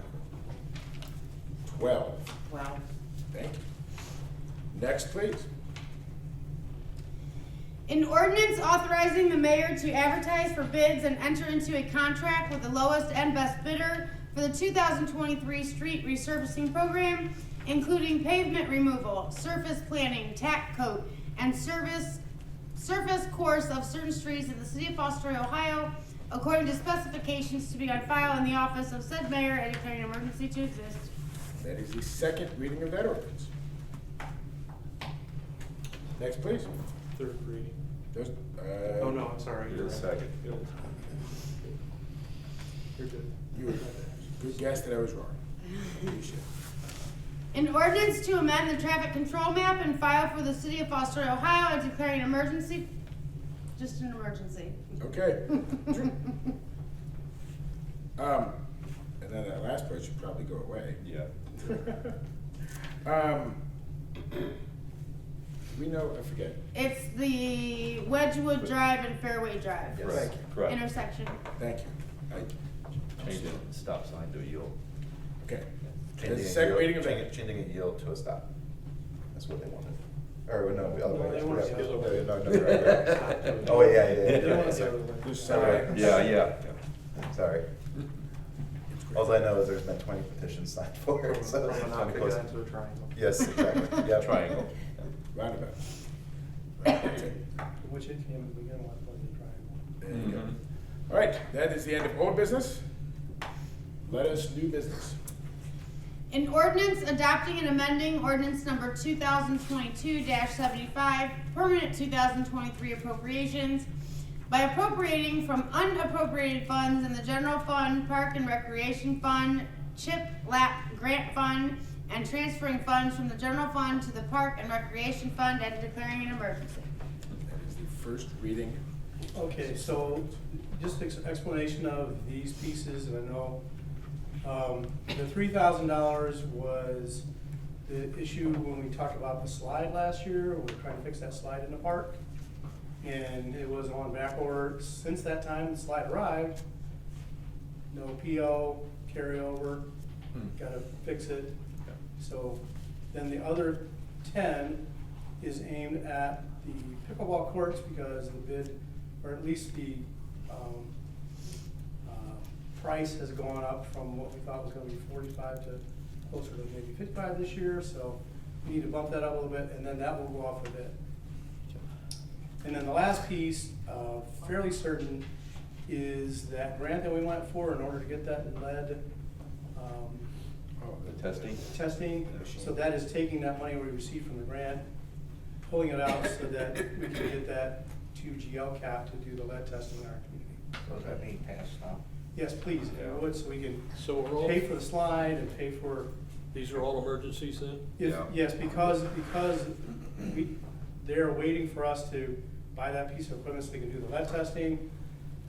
[SPEAKER 1] 12.
[SPEAKER 13] Wow.
[SPEAKER 1] Thank you. Next, please.
[SPEAKER 3] An ordinance authorizing the mayor to advertise for bids and enter into a contract with the lowest and best bidder for the 2023 street resurfacing program, including pavement removal, surface planning, tack coat, and surface course of certain streets in the city of Fostoria, Ohio, according to specifications to be on file in the office of said mayor and declaring an emergency to exist.
[SPEAKER 1] That is the second reading of that ordinance. Next, please.
[SPEAKER 4] third reading.
[SPEAKER 6] Oh, no, I'm sorry.
[SPEAKER 7] You're the second.
[SPEAKER 4] You're good.
[SPEAKER 1] You were good guess that I was wrong. You should.
[SPEAKER 3] An ordinance to amend the traffic control map and file for the city of Fostoria, Ohio, and declaring an emergency. Just an emergency.
[SPEAKER 1] Okay. And then that last part should probably go away.
[SPEAKER 7] Yeah.
[SPEAKER 1] We know, I forget.
[SPEAKER 3] It's the Wedgewood Drive and Fairway Drive
[SPEAKER 7] Yes,
[SPEAKER 1] Thank you.
[SPEAKER 7] correct.
[SPEAKER 3] intersection.
[SPEAKER 1] Thank you.
[SPEAKER 7] Changing the stop sign to a yield.
[SPEAKER 1] Okay.
[SPEAKER 2] Changing
[SPEAKER 1] The
[SPEAKER 2] a
[SPEAKER 1] second
[SPEAKER 2] yield-
[SPEAKER 1] reading of
[SPEAKER 2] changing-
[SPEAKER 1] that.
[SPEAKER 2] Changing a yield to a stop. That's what they wanted. Or no, the other
[SPEAKER 8] No,
[SPEAKER 2] way.
[SPEAKER 8] they want us to
[SPEAKER 2] Yeah,
[SPEAKER 8] go
[SPEAKER 2] no,
[SPEAKER 8] the
[SPEAKER 2] no, right. Oh, yeah, yeah, yeah.
[SPEAKER 8] They want us the other way.
[SPEAKER 1] Just
[SPEAKER 2] Sorry.
[SPEAKER 7] Yeah.
[SPEAKER 2] Sorry. All I know is there's been 20 petitions signed for it, so.
[SPEAKER 6] From an
[SPEAKER 2] 20
[SPEAKER 6] octagon
[SPEAKER 2] close.
[SPEAKER 6] to a triangle.
[SPEAKER 2] Yes, exactly. Yeah,
[SPEAKER 7] Triangle.
[SPEAKER 1] Roundabout. Right, that's it.
[SPEAKER 8] Which it came to begin with, was a triangle.
[SPEAKER 1] There you go.
[SPEAKER 7] Mhm.
[SPEAKER 1] All right, that is the end of old business. Let us new business.
[SPEAKER 3] An ordinance adopting and amending ordinance number 2022-75, permanent 2023 appropriations by appropriating from unappropriated funds in the general fund, park and recreation fund, chip lap grant fund, and transferring funds from the general fund to the park and recreation fund and declaring an emergency.
[SPEAKER 1] That is the first reading.
[SPEAKER 8] Okay, so just explanation of these pieces, and I know, the $3,000 was the issue when we talked about the slide last year. We were trying to fix that slide in the park. And it was on back order since that time the slide arrived. No PO, carryover, gotta fix it. So then the other 10 is aimed at the pickleball courts because the bid, or at least the price has gone up from what we thought was gonna be 45 to closer to maybe 55 this year, so we need to bump that up a little bit, and then that will go off a bit. And then the last piece, fairly certain, is that grant that we went for in order to get that lead
[SPEAKER 7] The testing?
[SPEAKER 8] testing. So that is taking that money we received from the grant, pulling it out so that we can get that to GLCAP to do the lead testing in our community.
[SPEAKER 2] So does that mean pass now?
[SPEAKER 8] Yes, please, if you would, so we can
[SPEAKER 4] So we're all,
[SPEAKER 8] pay for the slide and pay for.
[SPEAKER 4] these are all emergencies then?
[SPEAKER 8] Yes, because they're waiting for us to buy that piece of equipment so they can do the lead testing.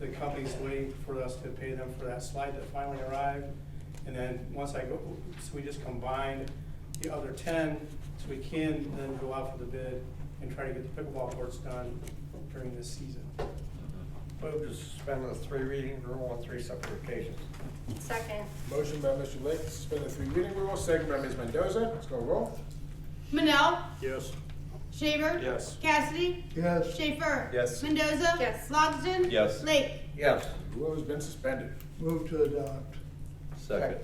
[SPEAKER 8] The company's waiting for us to pay them for that slide that finally arrived. And then once I go, so we just combined the other 10, so we can then go out for the bid and try to get the pickleball courts done during this season.
[SPEAKER 19] Move to suspend the three reading rule on three separate occasions.
[SPEAKER 11] Second.
[SPEAKER 1] Motion by Mr. Lake to suspend the three reading rule, second by Ms. Mendoza. Let's go roll.
[SPEAKER 3] Manel,
[SPEAKER 4] Yes.
[SPEAKER 3] Shaver.
[SPEAKER 6] Yes.
[SPEAKER 3] Cassidy.
[SPEAKER 5] Yes.
[SPEAKER 3] Schaefer.
[SPEAKER 2] Yes.
[SPEAKER 3] Mendoza.
[SPEAKER 11] Yes.
[SPEAKER 3] Logsdon.
[SPEAKER 7] Yes.
[SPEAKER 3] Lake.
[SPEAKER 19] Yes.
[SPEAKER 1] The rule has been suspended.
[SPEAKER 5] Move to adopt.
[SPEAKER 7] Second.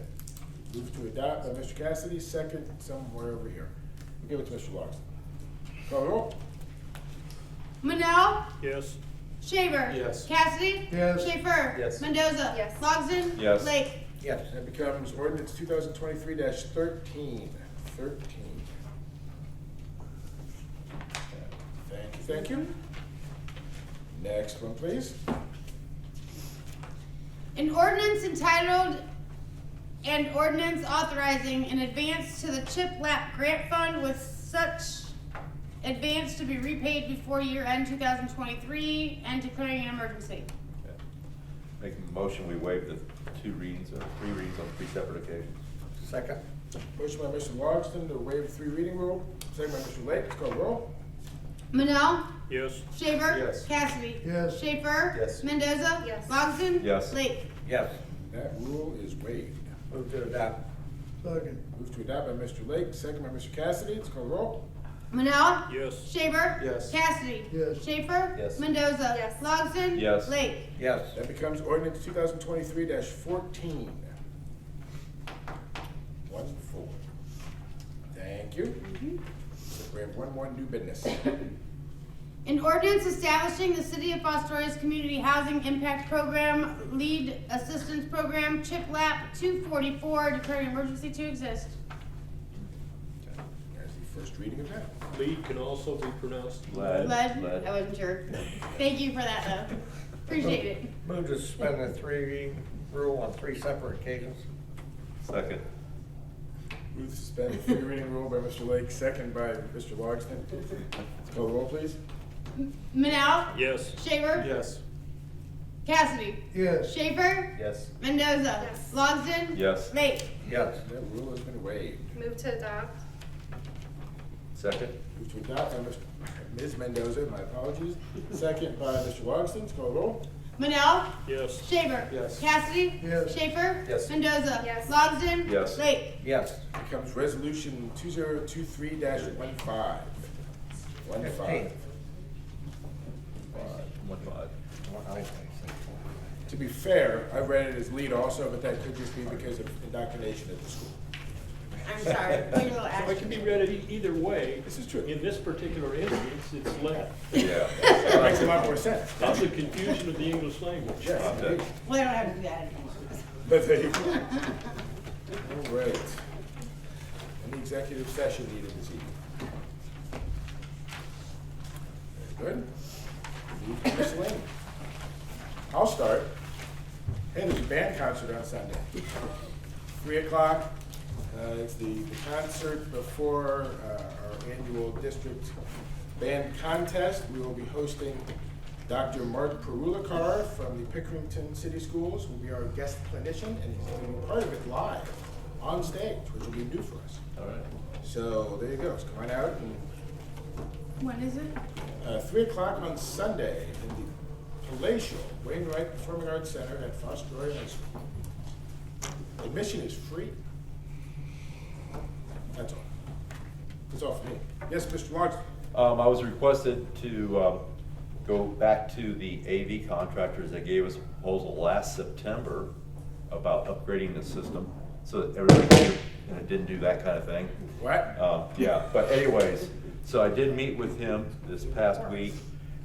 [SPEAKER 1] Move to adopt by Mr. Cassidy, second somewhere over here. We'll give it to Mr. Logsdon. Call roll.
[SPEAKER 3] Manel,
[SPEAKER 4] Yes.
[SPEAKER 3] Shaver.
[SPEAKER 6] Yes.
[SPEAKER 3] Cassidy.
[SPEAKER 5] Yes.
[SPEAKER 3] Schaefer.
[SPEAKER 2] Yes.
[SPEAKER 3] Mendoza.
[SPEAKER 11] Yes.
[SPEAKER 3] Logsdon.
[SPEAKER 7] Yes.
[SPEAKER 3] Lake.
[SPEAKER 19] Yes.
[SPEAKER 1] That becomes ordinance 2023-13. 13. Thank you. Next one, please.
[SPEAKER 3] An ordinance entitled, "An ordinance authorizing an advance to the Chip Lap Grant Fund with such advance to be repaid before year end 2023 and declaring an emergency."
[SPEAKER 7] Make a motion, we waive the three readings on three separate occasions.
[SPEAKER 19] Second.
[SPEAKER 1] Motion by Mr. Logsdon to waive the three reading rule, second by Mr. Lake. Let's go roll.
[SPEAKER 3] Manel,
[SPEAKER 4] Yes.
[SPEAKER 3] Shaver.
[SPEAKER 6] Yes.
[SPEAKER 3] Cassidy.
[SPEAKER 5] Yes.
[SPEAKER 3] Schaefer.
[SPEAKER 2] Yes.
[SPEAKER 3] Mendoza.
[SPEAKER 11] Yes.
[SPEAKER 3] Logsdon.
[SPEAKER 7] Yes.
[SPEAKER 3] Lake.
[SPEAKER 19] Yes.
[SPEAKER 1] That rule is waived.
[SPEAKER 19] Move to adopt.
[SPEAKER 5] Second.
[SPEAKER 1] Move to adopt by Mr. Lake, second by Mr. Cassidy. Let's go roll.
[SPEAKER 3] Manel.
[SPEAKER 4] Yes.
[SPEAKER 3] Shaver.
[SPEAKER 6] Yes.
[SPEAKER 3] Cassidy.
[SPEAKER 5] Yes.
[SPEAKER 3] Schaefer.
[SPEAKER 2] Yes.
[SPEAKER 3] Mendoza.
[SPEAKER 11] Yes.
[SPEAKER 3] Logsdon.
[SPEAKER 7] Yes.
[SPEAKER 3] Lake.
[SPEAKER 19] Yes.
[SPEAKER 1] That becomes ordinance 2023-14. Wonderful. Thank you. We have one more new business.
[SPEAKER 3] An ordinance establishing the City of Fostoria's Community Housing Impact Program Lead Assistance Program, CHIP LAP 244, declaring emergency to exist.
[SPEAKER 1] There's the first reading of that.
[SPEAKER 4] Lead can also be pronounced
[SPEAKER 1] Lead.
[SPEAKER 3] Lead? I wasn't sure. Thank you for that, though. Appreciate it.
[SPEAKER 19] Move to suspend the three reading rule on three separate occasions.
[SPEAKER 7] Second.
[SPEAKER 1] Move to suspend the three reading rule by Mr. Lake, second by Mr. Logston. Let's call the roll, please.
[SPEAKER 3] Manal?
[SPEAKER 4] Yes.
[SPEAKER 3] Shaver?
[SPEAKER 6] Yes.
[SPEAKER 3] Cassidy?
[SPEAKER 5] Yes.
[SPEAKER 3] Schaefer?
[SPEAKER 2] Yes.
[SPEAKER 3] Mendoza?
[SPEAKER 18] Yes.
[SPEAKER 3] Logsdon?
[SPEAKER 7] Yes.
[SPEAKER 3] Lake?
[SPEAKER 19] Yes.
[SPEAKER 1] That rule has been waived.
[SPEAKER 18] Move to adopt.
[SPEAKER 7] Second.
[SPEAKER 1] Move to adopt by Ms. Mendoza, my apologies. Second by Mr. Logston. Let's call the roll.
[SPEAKER 3] Manal?
[SPEAKER 4] Yes.
[SPEAKER 3] Shaver?
[SPEAKER 6] Yes.
[SPEAKER 3] Cassidy?
[SPEAKER 5] Yes.
[SPEAKER 3] Schaefer?
[SPEAKER 2] Yes.
[SPEAKER 3] Mendoza?
[SPEAKER 18] Yes.
[SPEAKER 3] Logsdon?
[SPEAKER 7] Yes.
[SPEAKER 3] Lake?
[SPEAKER 19] Yes.
[SPEAKER 1] Becomes resolution 2023-15. 15.
[SPEAKER 7] 1-5.
[SPEAKER 1] To be fair, I read it as lead also, but that could just be because of indoctrination at the school.
[SPEAKER 3] I'm sorry. Put your little
[SPEAKER 4] So it
[SPEAKER 3] asterisk.
[SPEAKER 4] can be read either way.
[SPEAKER 1] This is true.
[SPEAKER 4] In this particular instance, it's left.
[SPEAKER 7] Yeah.
[SPEAKER 1] That makes a lot more sense.
[SPEAKER 4] That's the confusion of the English language.
[SPEAKER 1] Yes, indeed.
[SPEAKER 3] We don't have to do that anymore.
[SPEAKER 1] But there you go. All right. Any executive session needed this evening? Very good. Move to miscellaneous. I'll start. Hey, there's a band concert on Sunday. 3 o'clock. It's the concert before our annual district band contest. We will be hosting Dr. Mark Perulakar from the Pickerington City Schools will be our guest clinician, and he's going to be part of it live on stage, which will be new for us.
[SPEAKER 7] All right.
[SPEAKER 1] So there you go. So come on out. And,
[SPEAKER 3] When is it?
[SPEAKER 1] 3 o'clock on Sunday in the palatial Wainwright Performing Arts Center at Fostoria High School. Admission is free. That's all. That's all for me. Yes, Mr. Logsdon.
[SPEAKER 7] I was requested to go back to the AV contractors that gave us a proposal last September about upgrading the system so that everything and it didn't do that kind of thing.
[SPEAKER 1] What?
[SPEAKER 7] Yeah, but anyways, so I did meet with him this past week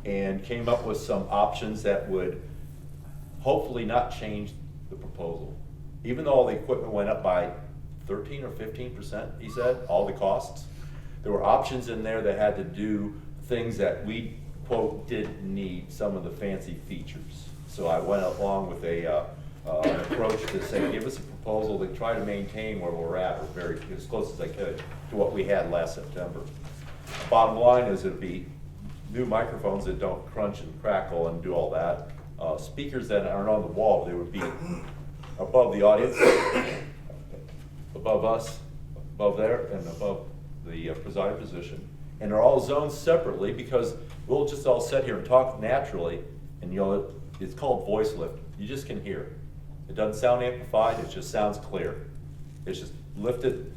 [SPEAKER 7] and came up with some options that would hopefully not change the proposal. Even though all the equipment went up by 13 or 15%, he said, all the costs. There were options in there that had to do things that we, quote, didn't need, some of the fancy features. So I went along with an approach to say, give us a proposal to try to maintain where we're at, or very as close as I could to what we had last September. Bottom line is it'd be new microphones that don't crunch and crackle and do all that. Speakers that aren't on the wall, they would be above the audience, above us, above there, and above the presiding position. And they're all zoned separately because we'll just all sit here and talk naturally, and it's called voice lift. You just can hear. It doesn't sound amplified, it just sounds clear. It's just lifted,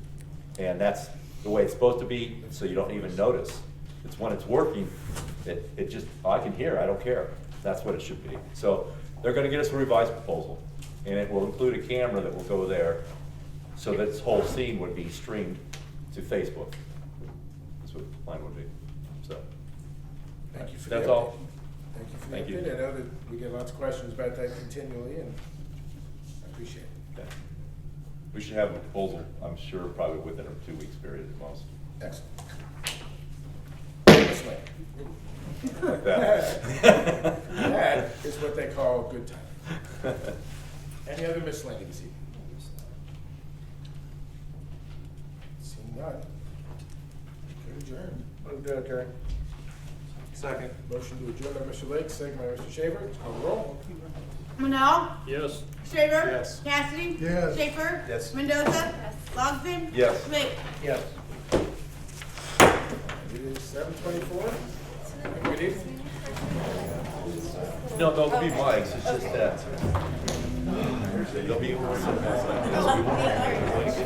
[SPEAKER 7] and that's the way it's supposed to be, so you don't even notice. It's when it's working, it just, I can hear, I don't care. That's what it should be. So they're gonna get us a revised proposal, and it will include a camera that will go there, so that this whole scene would be streamed to Facebook. That's what the plan would be, so.
[SPEAKER 1] Thank you for the
[SPEAKER 7] That's
[SPEAKER 1] update.
[SPEAKER 7] all.
[SPEAKER 1] Thank you for the
[SPEAKER 7] Thank you.
[SPEAKER 1] update. I know that we get lots of questions about that continually, and I appreciate it.
[SPEAKER 7] Okay. We should have a proposal, I'm sure, probably within a 2 weeks period at most.
[SPEAKER 1] Excellent. This way.
[SPEAKER 7] Like that.
[SPEAKER 1] That is what they call good time. Any other miscellaneous this evening? Seeing none. Good adjourn.
[SPEAKER 19] Move to adjourn.
[SPEAKER 6] Second.
[SPEAKER 1] Motion to adjourn by Mr. Lake, second by Mr. Shaver. Let's call the roll.
[SPEAKER 3] Manal?
[SPEAKER 4] Yes.
[SPEAKER 3] Shaver?
[SPEAKER 6] Yes.
[SPEAKER 3] Cassidy?
[SPEAKER 5] Yes.
[SPEAKER 3] Schaefer?
[SPEAKER 2] Yes.
[SPEAKER 3] Mendoza? Yes. Logsdon?
[SPEAKER 7] Yes.
[SPEAKER 3] Lake?
[SPEAKER 19] Yes.
[SPEAKER 1] It is 7:24. Good evening.
[SPEAKER 7] No, there'll be mics, it's just that. There'll be one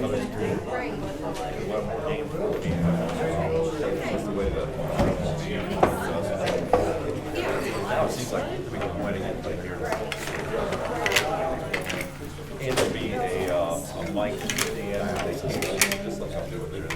[SPEAKER 7] other screen. One more game. That's the way now it seems like we can win again right here. And there'll be a mic stand, they can just like I'm doing there.